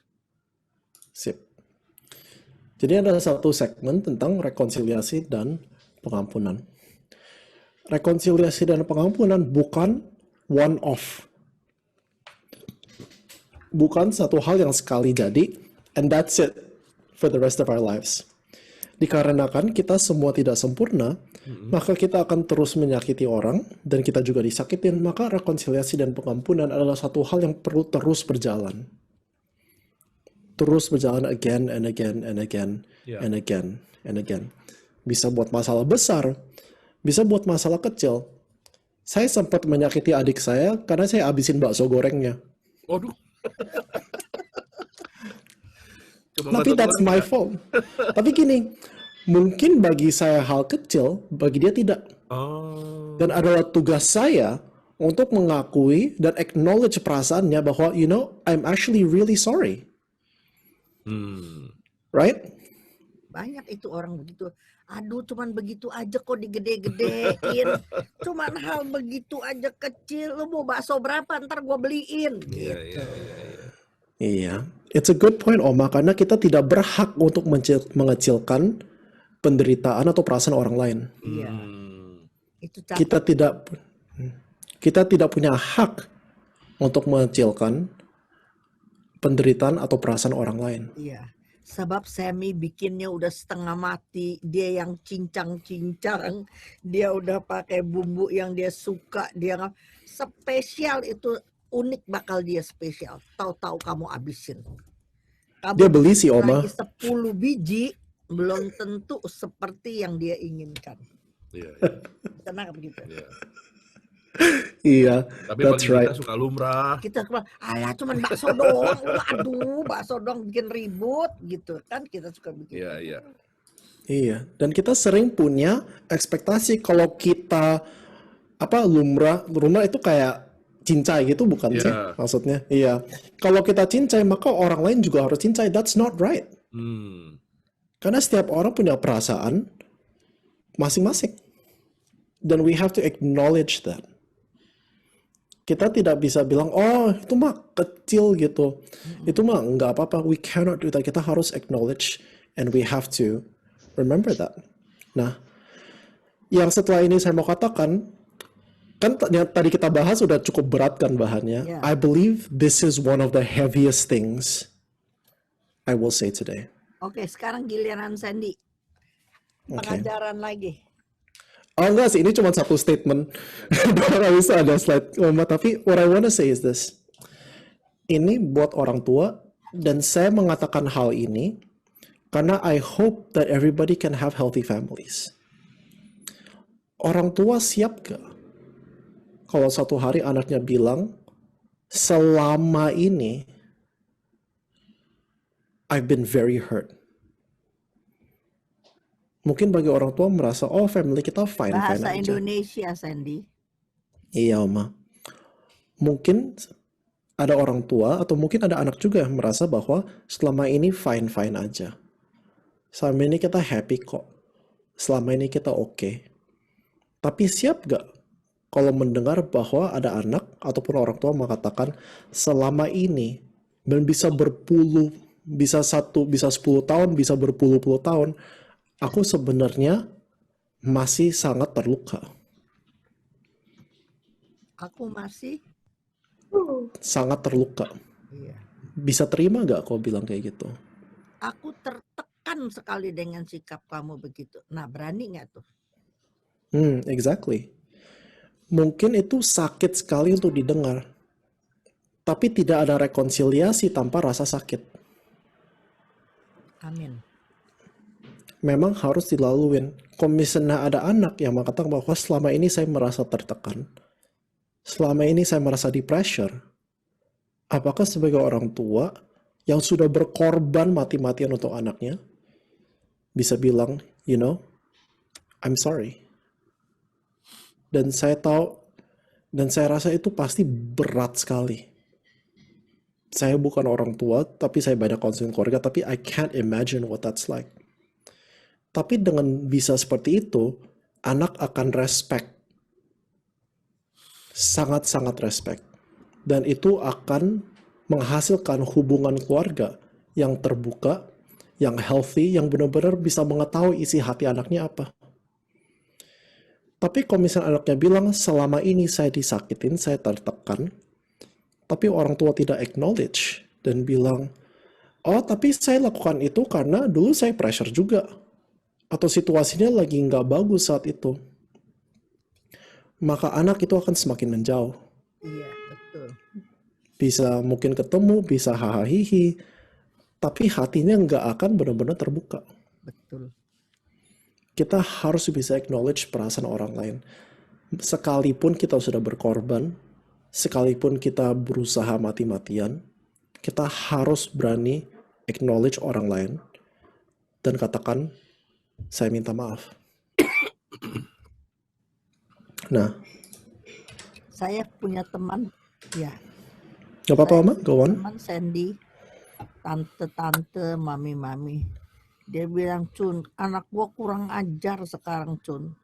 S4: Sip. Jadi ada satu segmen tentang rekonsiliasi dan pengampunan. Rekonsiliasi dan pengampunan bukan one off. Bukan satu hal yang sekali jadi, and that's it for the rest of our lives. Dikarenakan kita semua tidak sempurna, maka kita akan terus menyakiti orang, dan kita juga disakitin, maka rekonsiliasi dan pengampunan adalah satu hal yang perlu terus berjalan. Terus berjalan again and again and again and again and again. Bisa buat masalah besar, bisa buat masalah kecil. Saya sempat menyakiti adik saya karena saya habisin bakso gorengnya.
S5: Waduh.
S4: Tapi that's my fault. Tapi gini, mungkin bagi saya hal kecil, bagi dia tidak.
S5: Oh.
S4: Dan adalah tugas saya untuk mengakui dan acknowledge perasaannya bahwa, you know, I'm actually really sorry. Right?
S2: banyak itu orang begitu. Aduh, cuman begitu aja kok digede-gedein. Cuman hal begitu aja kecil. Lu mau bakso berapa? Ntar gua beliin.
S5: Iya.
S4: Iya, it's a good point, Oma, karena kita tidak berhak untuk mengecilkan penderitaan atau perasaan orang lain.
S2: Iya. Itu
S4: Kita tidak punya hak untuk mengecilkan penderitaan atau perasaan orang lain.
S2: Iya. Sebab Sammy bikinnya udah setengah mati, dia yang cincang-cincang, dia udah pakai bumbu yang dia suka, dia spesial itu unik bakal dia spesial. Tahu-tahu kamu abisin.
S4: Dia
S2: Kamu
S4: beli sih
S2: bikin
S4: Oma.
S2: lagi 10 biji, belum tentu seperti yang dia inginkan.
S5: Iya,
S2: Kenapa begitu?
S5: iya.
S4: Iya,
S5: Tapi
S4: that's
S5: bagi
S4: right.
S5: kita suka lumrah.
S2: Kita keluar, alah cuman bakso doang, aduh bakso doang bikin ribut gitu kan, kita suka begitu.
S5: Iya, iya.
S4: Iya, dan kita sering punya ekspektasi kalau kita lumrah itu kayak cincai gitu bukan sih
S5: Iya.
S4: maksudnya? Iya. Kalau kita cincai maka orang lain juga harus cincai. That's not right.
S5: Hmm.
S4: Karena setiap orang punya perasaan masing-masing. Dan we have to acknowledge that. Kita tidak bisa bilang, oh itu mah kecil gitu. Itu mah nggak apa-apa. We cannot do that. Kita harus acknowledge and we have to remember that. Nah, yang setelah ini saya mau katakan, kan yang tadi kita bahas sudah cukup berat kan bahannya.
S2: Yeah.
S4: I believe this is one of the heaviest things I will say today.
S2: Oke, sekarang giliran Sandy.
S4: Oke.
S2: Pengajaran lagi.
S4: Oh enggak sih, ini cuma satu statement. Nggak bisa ada slide. Tapi what I wanna say is this. Ini buat orang tua, dan saya mengatakan hal ini karena I hope that everybody can have healthy families. Orang tua siap gak kalau satu hari anaknya bilang, selama ini I've been very hurt. Mungkin bagi orang tua merasa, oh family kita fine-fine
S2: Bahasa
S4: aja.
S2: Indonesia, Sandy.
S4: Iya, Oma. Mungkin ada orang tua atau mungkin ada anak juga yang merasa bahwa selama ini fine-fine aja. Selama ini kita happy kok. Selama ini kita oke. Tapi siap gak kalau mendengar bahwa ada anak ataupun orang tua mengatakan selama ini dan bisa bisa 10 tahun, bisa berpuluh-puluh tahun, aku sebenarnya masih sangat terluka.
S2: Aku masih
S4: Sangat terluka.
S2: iya.
S4: Bisa terima gak kau bilang kayak gitu?
S2: Aku tertekan sekali dengan sikap kamu begitu. Nah, berani nggak tuh?
S4: Exactly. Mungkin itu sakit sekali untuk didengar. Tapi tidak ada rekonsiliasi tanpa rasa sakit.
S2: Amin.
S4: Memang harus dilaluin. Kalau misalnya ada anak yang mengatakan bahwa selama ini saya merasa tertekan. Selama ini saya merasa di pressure. Apakah sebagai orang tua yang sudah berkorban mati-matian untuk anaknya bisa bilang, you know, I'm sorry. Dan saya tahu, dan saya rasa itu pasti berat sekali. Saya bukan orang tua, tapi saya banyak konseling keluarga, tapi I can't imagine what that's like. Tapi dengan bisa seperti itu, anak akan respect. Sangat-sangat respect. Dan itu akan menghasilkan hubungan keluarga yang terbuka, yang healthy, yang benar-benar bisa mengetahui isi hati anaknya apa. Tapi kalau misalnya anaknya bilang, selama ini saya disakitin, saya tertekan, tapi orang tua tidak acknowledge dan bilang, oh tapi saya lakukan itu karena dulu saya pressure juga. Atau situasinya lagi nggak bagus saat itu. Maka anak itu akan semakin menjauh.
S2: Iya, betul.
S4: Bisa mungkin ketemu, bisa hahaha, tapi hatinya nggak akan benar-benar terbuka.
S2: Betul.
S4: Kita harus bisa acknowledge perasaan orang lain. Sekalipun kita sudah berkorban, sekalipun kita berusaha mati-matian, kita harus berani acknowledge orang lain dan katakan, saya minta maaf. Nah,
S2: Saya punya teman, ya.
S4: gak apa-apa,
S2: Saya
S4: Oma,
S2: punya
S4: go on.
S2: teman Sandy, tante-tante, mami-mami. Dia bilang, Cun, anak gua kurang ajar sekarang, Cun.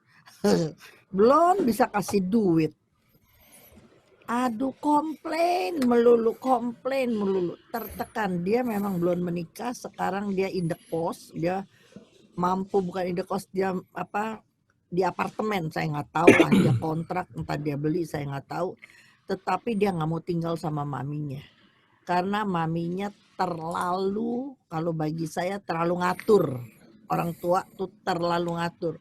S2: Belum bisa kasih duit. Aduh, komplain melulu. Tertekan. Dia memang belum menikah, sekarang dia indekos, dia mampu bukan indekos, dia di apartemen, saya nggak tahu lah, dia kontrak, entah dia beli, saya nggak tahu. Tetapi dia nggak mau tinggal sama maminya. karena maminya terlalu, kalau bagi saya terlalu ngatur. Orang tua tuh terlalu ngatur.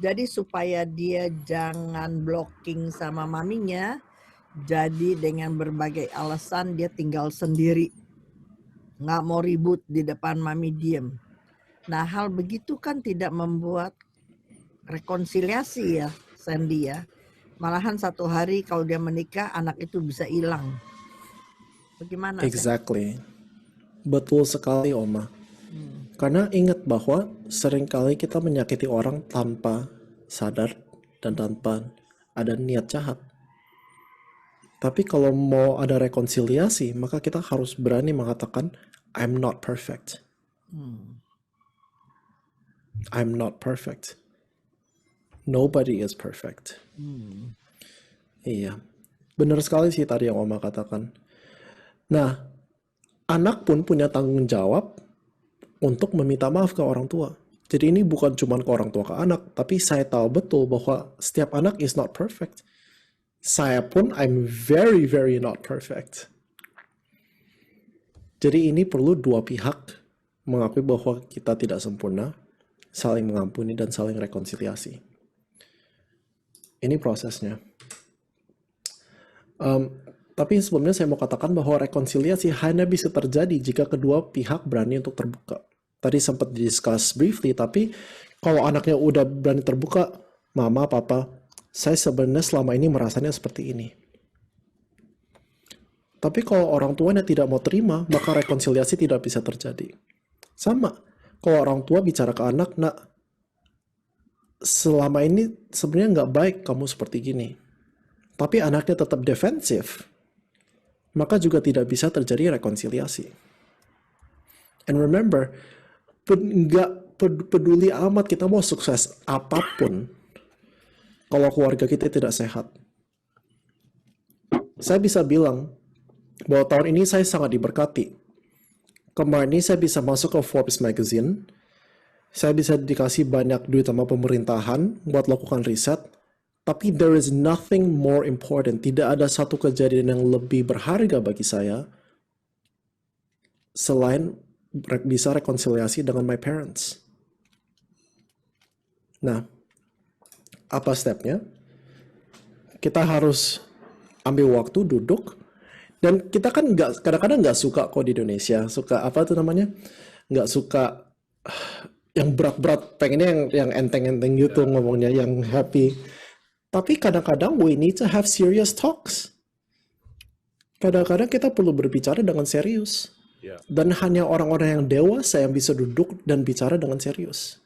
S2: Jadi supaya dia jangan blocking sama maminya, jadi dengan berbagai alasan dia tinggal sendiri. Nggak mau ribut di depan mami, diem. Nah, hal begitu kan tidak membuat rekonsiliasi ya, Sandy ya. Malahan satu hari kalau dia menikah, anak itu bisa hilang. Bagaimana? Sandy?
S4: Exactly. Betul sekali, Oma. Karena ingat bahwa seringkali kita menyakiti orang tanpa sadar dan tanpa ada niat jahat. Tapi kalau mau ada rekonsiliasi, maka kita harus berani mengatakan, I'm not perfect. I'm not perfect. Nobody is perfect. Iya. Benar sekali sih tadi yang Oma katakan. Nah, anak pun punya tanggung jawab untuk meminta maaf ke orang tua. Jadi ini bukan cuma ke orang tua ke anak, tapi saya tahu betul bahwa setiap anak is not perfect. Saya pun I'm very very not perfect. Jadi ini perlu dua pihak mengakui bahwa kita tidak sempurna, saling mengampuni dan saling rekonsiliasi. Ini prosesnya. Tapi sebelumnya saya mau katakan bahwa rekonsiliasi hanya bisa terjadi jika kedua pihak berani untuk terbuka. Tadi sempat discuss briefly, tapi kalau anaknya udah berani terbuka, mama, papa, saya sebenarnya selama ini merasanya seperti ini. Tapi kalau orang tuanya tidak mau terima, maka rekonsiliasi tidak bisa terjadi. Sama, kalau orang tua bicara ke anak, nak, selama ini sebenarnya nggak baik kamu seperti gini. Tapi anaknya tetap defensif, maka juga tidak bisa terjadi rekonsiliasi. And remember, nggak peduli amat kita mau sukses apapun, kalau keluarga kita tidak sehat. Saya bisa bilang bahwa tahun ini saya sangat diberkati. Kemarin ini saya bisa masuk ke Forbes Magazine. Saya bisa dikasih banyak duit sama pemerintahan buat lakukan riset. Tapi there is nothing more important. Tidak ada satu kejadian yang lebih berharga bagi saya selain bisa rekonsiliasi dengan my parents. Nah, apa stepnya? Kita harus ambil waktu duduk. Dan kita kan kadang-kadang nggak suka kok di Indonesia. Suka apa tuh namanya? Nggak suka yang berat-berat, pengennya yang enteng-enteng gitu ngomongnya, yang happy. Tapi kadang-kadang we need to have serious talks. Kadang-kadang kita perlu berbicara dengan serius. Dan hanya orang-orang yang dewasa yang bisa duduk dan bicara dengan serius.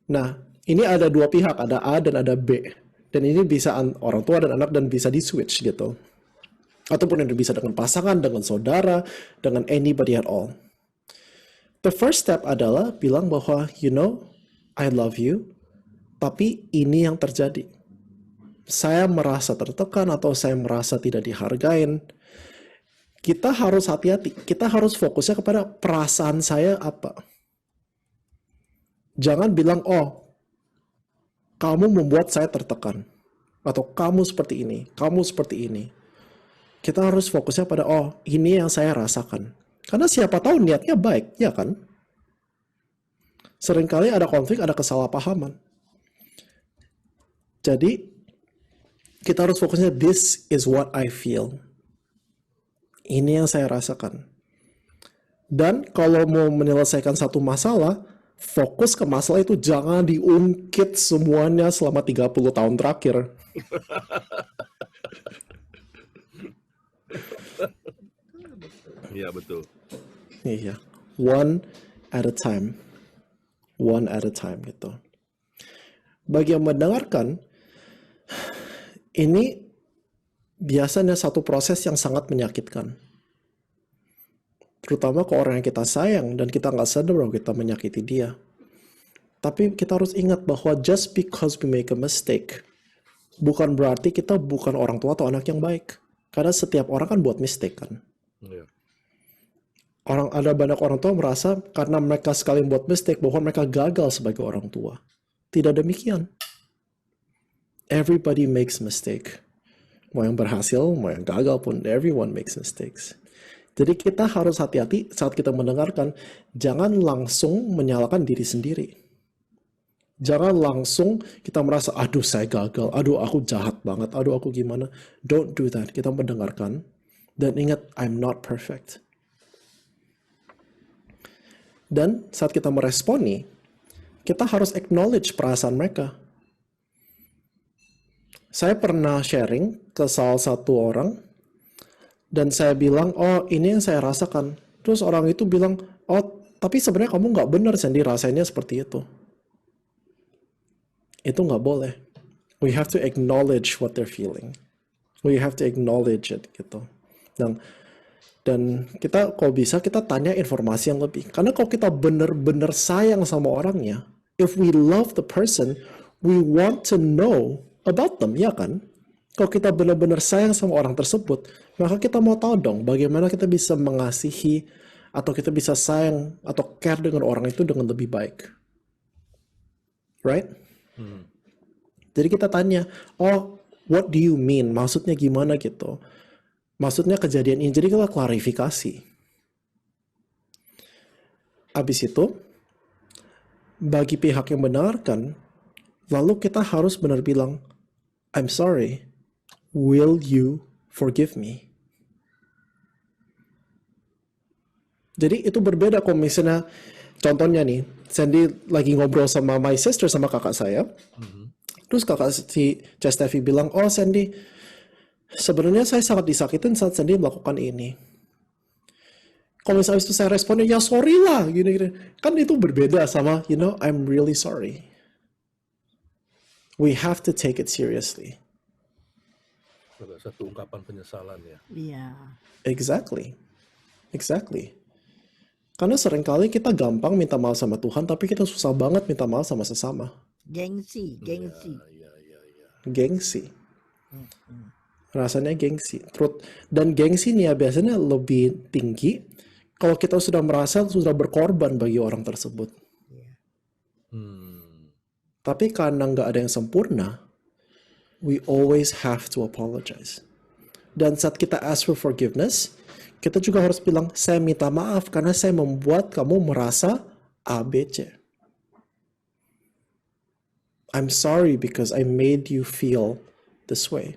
S4: Nah, ini ada dua pihak, ada A dan ada B. Dan ini bisa orang tua dan anak dan bisa di-switch gitu. Ataupun yang bisa dengan pasangan, dengan saudara, dengan anybody at all. The first step adalah bilang bahwa, you know, I love you, tapi ini yang terjadi. Saya merasa tertekan atau saya merasa tidak dihargain. Kita harus hati-hati. Kita harus fokusnya kepada perasaan saya apa. Jangan bilang, oh, kamu membuat saya tertekan. Atau kamu seperti ini, kamu seperti ini. Kita harus fokusnya pada, oh, ini yang saya rasakan. Karena siapa tahu niatnya baik, ya kan? Seringkali ada konflik, ada kesalahpahaman. Jadi, kita harus fokusnya, this is what I feel. Ini yang saya rasakan. Dan kalau mau menyelesaikan satu masalah, fokus ke masalah itu, jangan diungkit semuanya selama 30 tahun terakhir.
S5: Iya, betul.
S4: Iya, one at a time. One at a time gitu. Bagi yang mendengarkan, ini biasanya satu proses yang sangat menyakitkan. Terutama ke orang yang kita sayang dan kita nggak sadar bahwa kita menyakiti dia. Tapi kita harus ingat bahwa just because we make a mistake, bukan berarti kita bukan orang tua atau anak yang baik. Karena setiap orang kan buat mistake kan.
S5: Iya.
S4: Ada banyak orang tua merasa karena mereka sekali buat mistake bahwa mereka gagal sebagai orang tua. Tidak demikian. Everybody makes mistake. Mau yang berhasil, mau yang gagal pun, everyone makes mistakes. Jadi kita harus hati-hati saat kita mendengarkan, jangan langsung menyalahkan diri sendiri. Jangan langsung kita merasa, aduh saya gagal, aduh aku jahat banget, aduh aku gimana. Don't do that. Kita mendengarkan, dan ingat, I'm not perfect. Dan saat kita meresponi, kita harus acknowledge perasaan mereka. Saya pernah sharing ke salah satu orang, dan saya bilang, oh ini yang saya rasakan. Terus orang itu bilang, oh tapi sebenarnya kamu nggak benar Sandy, rasanya seperti itu. Itu nggak boleh. We have to acknowledge what they're feeling. We have to acknowledge it gitu. Dan kita kalau bisa kita tanya informasi yang lebih. Karena kalau kita benar-benar sayang sama orangnya, if we love the person, we want to know about them, ya kan? Kalau kita benar-benar sayang sama orang tersebut, maka kita mau tahu dong bagaimana kita bisa mengasihi atau kita bisa sayang atau care dengan orang itu dengan lebih baik. Right? Jadi kita tanya, oh, what do you mean? Maksudnya gimana gitu? Maksudnya kejadian ini. Jadi kita klarifikasi. Habis itu, bagi pihak yang mendengarkan, lalu kita harus benar bilang, I'm sorry, will you forgive me? Jadi itu berbeda kalau misalnya, contohnya nih, Sandy lagi ngobrol sama my sister, sama kakak saya. Terus kakak si Chestevi bilang, oh Sandy, sebenarnya saya sangat disakitin saat Sandy melakukan ini. Kalau misalnya itu saya responnya, ya sorry lah, gini-gini. Kan itu berbeda sama, I'm really sorry. We have to take it seriously.
S5: Ada satu ungkapan penyesalan ya.
S3: Iya.
S4: Exactly. Karena seringkali kita gampang minta maaf sama Tuhan, tapi kita susah banget minta maaf sama sesama.
S3: Gengsi.
S4: Gengsi. Rasanya gengsi. Dan gengsi nih ya biasanya lebih tinggi kalau kita sudah merasa sudah berkorban bagi orang tersebut. Tapi karena nggak ada yang sempurna, we always have to apologize. Dan saat kita ask for forgiveness, kita juga harus bilang, saya minta maaf karena saya membuat kamu merasa ABC. I'm sorry because I made you feel this way.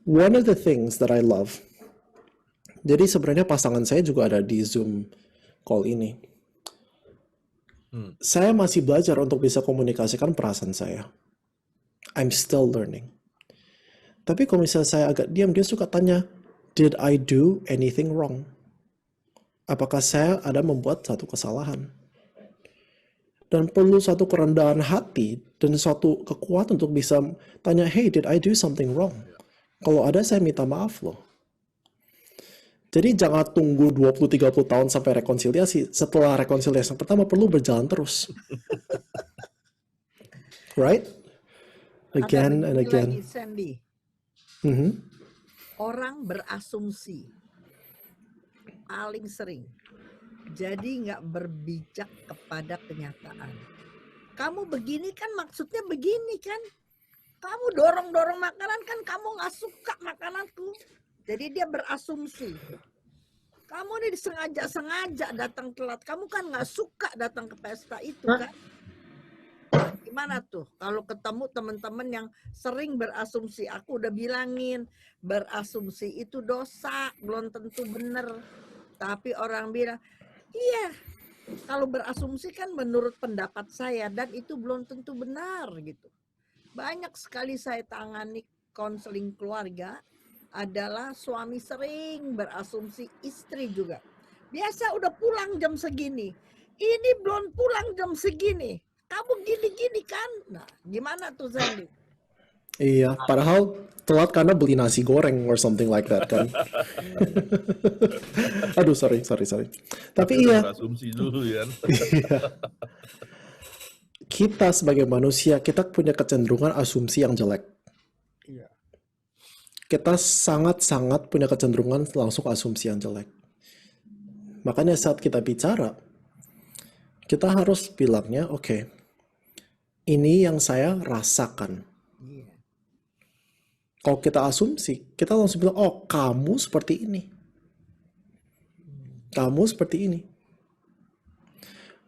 S4: One of the things that I love, jadi sebenarnya pasangan saya juga ada di Zoom call ini. Saya masih belajar untuk bisa komunikasikan perasaan saya. I'm still learning. Tapi kalau misalnya saya agak diam, dia suka tanya, did I do anything wrong? Apakah saya ada membuat satu kesalahan? Dan perlu satu kerendahan hati dan suatu kekuatan untuk bisa tanya, hey, did I do something wrong? Kalau ada, saya minta maaf loh. Jadi jangan tunggu 20-30 tahun sampai rekonsiliasi. Setelah rekonsiliasi yang pertama perlu berjalan terus. Right? Again and again.
S3: Lagi, Sandy. Orang berasumsi paling sering. Jadi nggak berbijak kepada kenyataan. Kamu begini kan maksudnya begini kan? Kamu dorong-dorong makanan kan kamu nggak suka makananku. Jadi dia berasumsi. Kamu ini disengaja-sengaja datang telat. Kamu kan nggak suka datang ke pesta itu kan? Gimana tuh kalau ketemu teman-teman yang sering berasumsi? Aku udah bilangin, berasumsi itu dosa, belum tentu benar. Tapi orang bilang, iya, kalau berasumsi kan menurut pendapat saya dan itu belum tentu benar gitu. Banyak sekali saya tangani konseling keluarga adalah suami sering berasumsi, istri juga. Biasa udah pulang jam segini, ini belum pulang jam segini. Kamu gini-gini kan? Nah, gimana tuh Sandy?
S4: Iya, padahal telat karena beli nasi goreng or something like that kan. Aduh, sorry. Tapi iya.
S5: Asumsi dulu ya.
S4: Kita sebagai manusia, kita punya kecenderungan asumsi yang jelek. Kita sangat-sangat punya kecenderungan langsung asumsi yang jelek. Makanya saat kita bicara, kita harus bilangnya, oke, ini yang saya rasakan. Kalau kita asumsi, kita langsung bilang, oh kamu seperti ini. kamu seperti ini.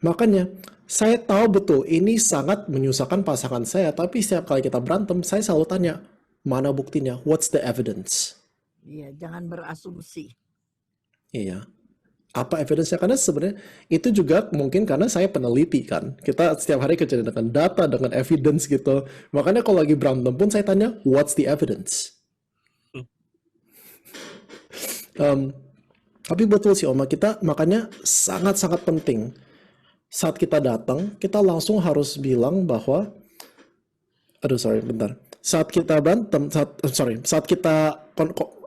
S4: Makanya, saya tahu betul ini sangat menyusahkan pasangan saya, tapi setiap kali kita berantem, saya selalu tanya, mana buktinya? What's the evidence?
S2: Iya, jangan berasumsi.
S4: Iya. Apa evidence-nya? Karena sebenarnya itu juga mungkin karena saya peneliti kan. Kita setiap hari kerja dengan data, dengan evidence gitu. Makanya kalau lagi berantem pun saya tanya, what's the evidence? Tapi betul sih Oma, kita makanya sangat-sangat penting saat kita datang, kita langsung harus bilang bahwa, saat kita berantem, saat kita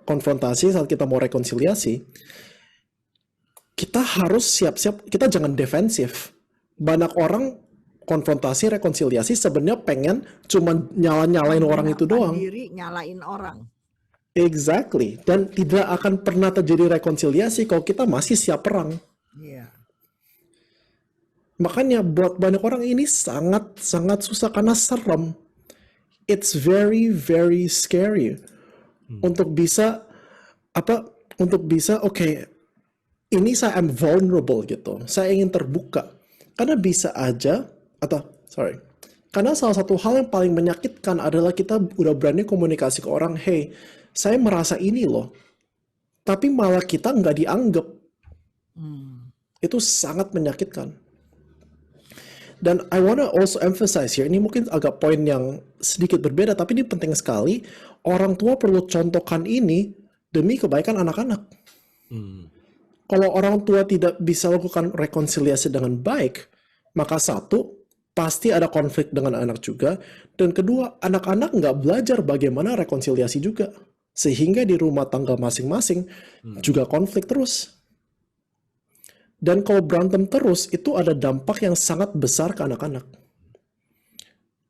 S4: konfrontasi, saat kita mau rekonsiliasi, kita harus siap-siap, kita jangan defensif. Banyak orang konfrontasi, rekonsiliasi sebenarnya pengen cuma nyalain orang itu doang.
S2: Diri nyalain orang.
S4: Exactly. Dan tidak akan pernah terjadi rekonsiliasi kalau kita masih siap perang.
S2: Iya.
S4: Makanya buat banyak orang ini sangat susah karena serem. It's very very scary untuk bisa oke, ini saya am vulnerable gitu. Saya ingin terbuka. Karena bisa aja karena salah satu hal yang paling menyakitkan adalah kita udah berani komunikasi ke orang, hey, saya merasa ini loh. Tapi malah kita nggak dianggap. Itu sangat menyakitkan. Dan I wanna also emphasize here, ini mungkin agak poin yang sedikit berbeda, tapi ini penting sekali. Orang tua perlu contohkan ini demi kebaikan anak-anak. Kalau orang tua tidak bisa lakukan rekonsiliasi dengan baik, maka satu, pasti ada konflik dengan anak juga. Dan kedua, anak-anak nggak belajar bagaimana rekonsiliasi juga. Sehingga di rumah tangga masing-masing juga konflik terus. Dan kalau berantem terus, itu ada dampak yang sangat besar ke anak-anak.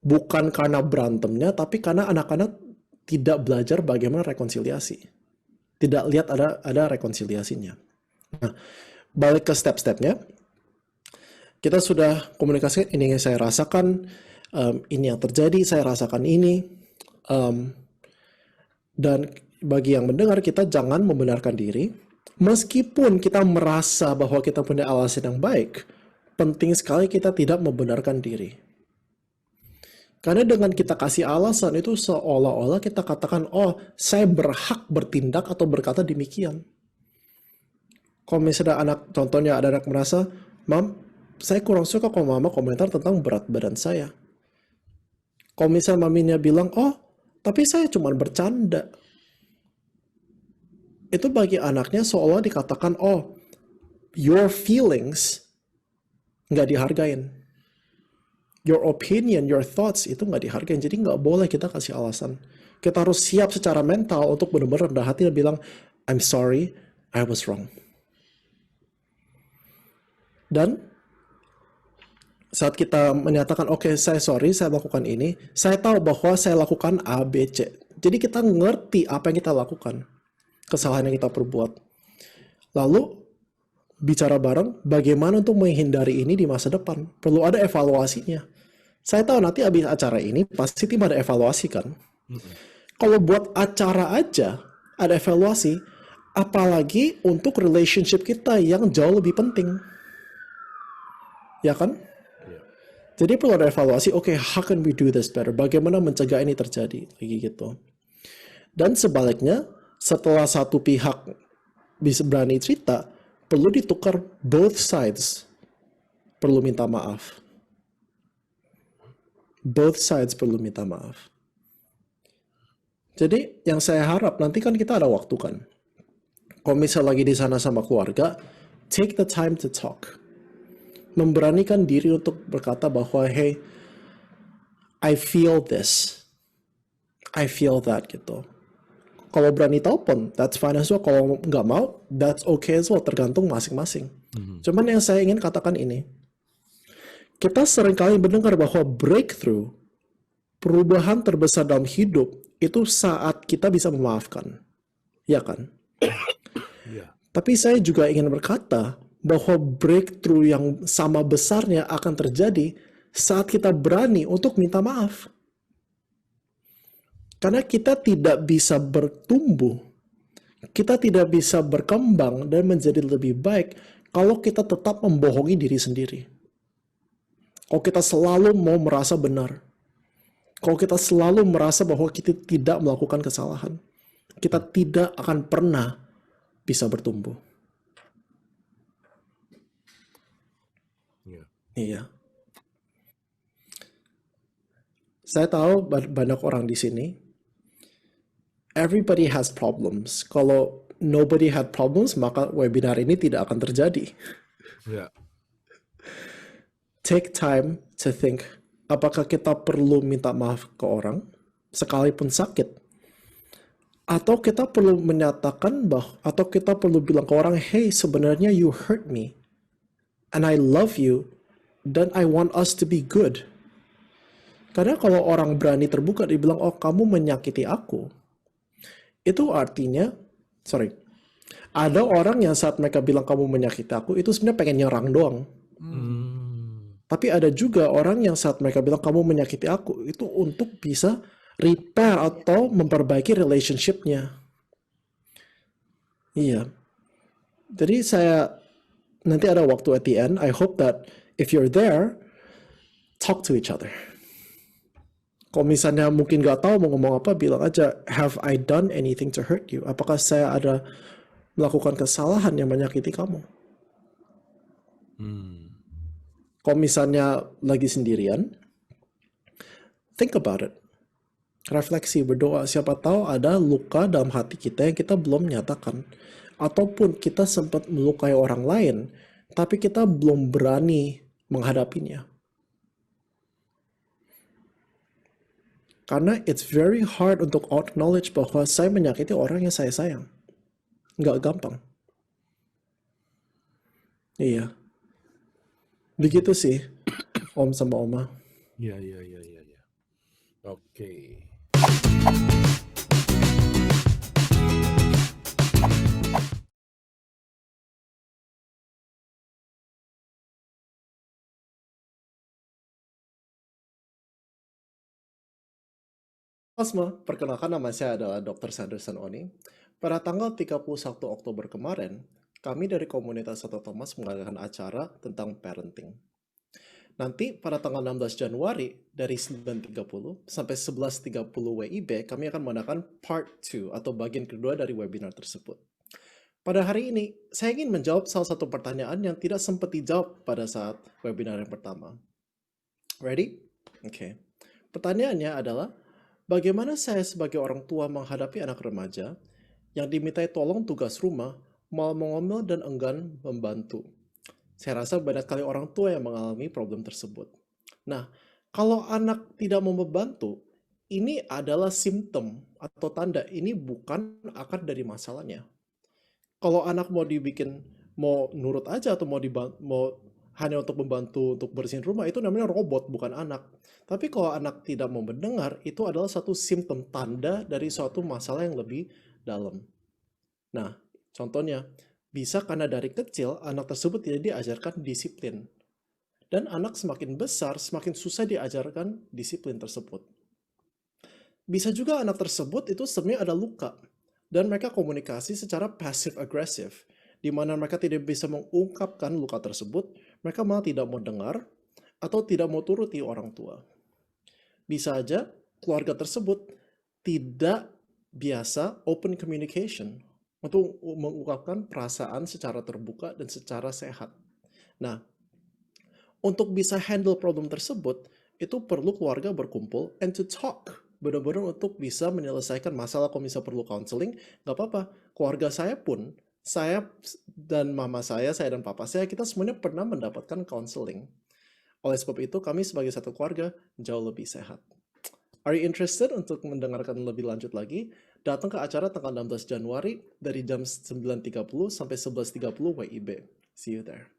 S4: Bukan karena berantemnya, tapi karena anak-anak tidak belajar bagaimana rekonsiliasi. Tidak lihat ada rekonsiliasinya. Nah, balik ke step-stepnya. Kita sudah komunikasi, ini yang saya rasakan, ini yang terjadi, saya rasakan ini. Dan bagi yang mendengar, kita jangan membenarkan diri. Meskipun kita merasa bahwa kita punya alasan yang baik, penting sekali kita tidak membenarkan diri. Karena dengan kita kasih alasan itu seolah-olah kita katakan, oh, saya berhak bertindak atau berkata demikian. Kalau misalnya contohnya ada anak merasa, Mam, saya kurang suka kalau mama komentar tentang berat badan saya. Kalau misalnya maminya bilang, oh, tapi saya cuma bercanda. Itu bagi anaknya seolah dikatakan, oh, your feelings nggak dihargain. Your opinion, your thoughts itu nggak dihargain. Jadi nggak boleh kita kasih alasan. Kita harus siap secara mental untuk benar-benar rendah hati dan bilang, I'm sorry, I was wrong. Dan saat kita menyatakan, oke, saya sorry, saya melakukan ini, saya tahu bahwa saya lakukan A, B, C. Jadi kita ngerti apa yang kita lakukan. Kesalahan yang kita perbuat. Lalu bicara bareng bagaimana untuk menghindari ini di masa depan. Perlu ada evaluasinya. Saya tahu nanti habis acara ini pasti tim ada evaluasi kan. Kalau buat acara aja ada evaluasi, apalagi untuk relationship kita yang jauh lebih penting. Ya kan? Jadi perlu ada evaluasi, oke, how can we do this better? Bagaimana mencegah ini terjadi? Lagi gitu. Dan sebaliknya, setelah satu pihak bisa berani cerita, perlu ditukar both sides. Perlu minta maaf. Both sides perlu minta maaf. Jadi yang saya harap nanti kan kita ada waktu kan. Kalau misal lagi di sana sama keluarga, take the time to talk. Memberanikan diri untuk berkata bahwa, hey, I feel this. I feel that gitu. Kalau berani telepon, that's fine as well. Kalau nggak mau, that's okay as well. Tergantung masing-masing. Cuman yang saya ingin katakan ini, kita seringkali mendengar bahwa breakthrough, perubahan terbesar dalam hidup, itu saat kita bisa memaafkan. Ya kan? Tapi saya juga ingin berkata bahwa breakthrough yang sama besarnya akan terjadi saat kita berani untuk minta maaf. Karena kita tidak bisa bertumbuh, Kita tidak bisa berkembang dan menjadi lebih baik kalau kita tetap membohongi diri sendiri. Kalau kita selalu mau merasa benar. Kalau kita selalu merasa bahwa kita tidak melakukan kesalahan. Kita tidak akan pernah bisa bertumbuh.
S5: Iya.
S4: Iya. Saya tahu banyak orang di sini. Everybody has problems. Kalau nobody had problems, maka webinar ini tidak akan terjadi.
S5: Ya.
S4: Take time to think. Apakah kita perlu minta maaf ke orang, sekalipun sakit? Atau kita perlu menyatakan atau kita perlu bilang ke orang, hey, sebenarnya you hurt me. And I love you. Dan I want us to be good. Karena kalau orang berani terbuka, dia bilang, oh kamu menyakiti aku. Itu artinya, ada orang yang saat mereka bilang kamu menyakiti aku, itu sebenarnya pengen nyerang doang. Tapi ada juga orang yang saat mereka bilang kamu menyakiti aku, itu untuk bisa repair atau memperbaiki relationship-nya. Iya. Jadi nanti ada waktu at the end, I hope that if you're there, talk to each other. Kalau misalnya mungkin gak tahu mau ngomong apa, bilang aja, have I done anything to hurt you? Apakah saya ada melakukan kesalahan yang menyakiti kamu? Kalau misalnya lagi sendirian, think about it. Refleksi, berdoa. Siapa tahu ada luka dalam hati kita yang kita belum nyatakan. Ataupun kita sempat melukai orang lain, tapi kita belum berani menghadapinya. Karena it's very hard untuk acknowledge bahwa saya menyakiti orang yang saya sayang. Nggak gampang. Iya. Begitu sih, Om sama Oma.
S5: Iya. Oke.
S4: Halo semua, perkenalkan nama saya adalah Dr. Sanderson Oni. Pada tanggal 31 Oktober kemarin, kami dari komunitas Santo Thomas mengadakan acara tentang parenting. Nanti pada tanggal 16 Januari dari 9.30 sampai 11.30 WIB, kami akan mengadakan part 2 atau bagian kedua dari webinar tersebut. Pada hari ini, saya ingin menjawab salah satu pertanyaan yang tidak sempat dijawab pada saat webinar yang pertama. Ready? Oke. Pertanyaannya adalah, bagaimana saya sebagai orang tua menghadapi anak remaja yang dimintai tolong tugas rumah, malah mengomel dan enggan membantu? Saya rasa banyak kali orang tua yang mengalami problem tersebut. Nah, kalau anak tidak mau membantu, ini adalah simptom atau tanda, ini bukan akar dari masalahnya. Kalau anak mau nurut aja atau mau hanya untuk membantu untuk bersihin rumah, itu namanya robot, bukan anak. Tapi kalau anak tidak mau mendengar, itu adalah satu simptom tanda dari suatu masalah yang lebih dalam. Nah, contohnya, bisa karena dari kecil anak tersebut tidak diajarkan disiplin. Dan anak semakin besar, semakin susah diajarkan disiplin tersebut. Bisa juga anak tersebut itu sebenarnya ada luka. Dan mereka komunikasi secara passive-aggressive, di mana mereka tidak bisa mengungkapkan luka tersebut, mereka malah tidak mau dengar, atau tidak mau turuti orang tua. Bisa aja keluarga tersebut tidak biasa open communication, untuk mengungkapkan perasaan secara terbuka dan secara sehat. Nah, untuk bisa handle problem tersebut, itu perlu keluarga berkumpul and to talk. Benar-benar untuk bisa menyelesaikan masalah. Kalau misalnya perlu counseling, nggak apa-apa. Keluarga saya pun, saya dan mama saya dan papa saya, kita semuanya pernah mendapatkan counseling. Oleh sebab itu, kami sebagai satu keluarga jauh lebih sehat. Are you interested untuk mendengarkan lebih lanjut lagi? Datang ke acara tanggal 16 Januari dari jam 9.30 sampai 11.30 WIB. See you there.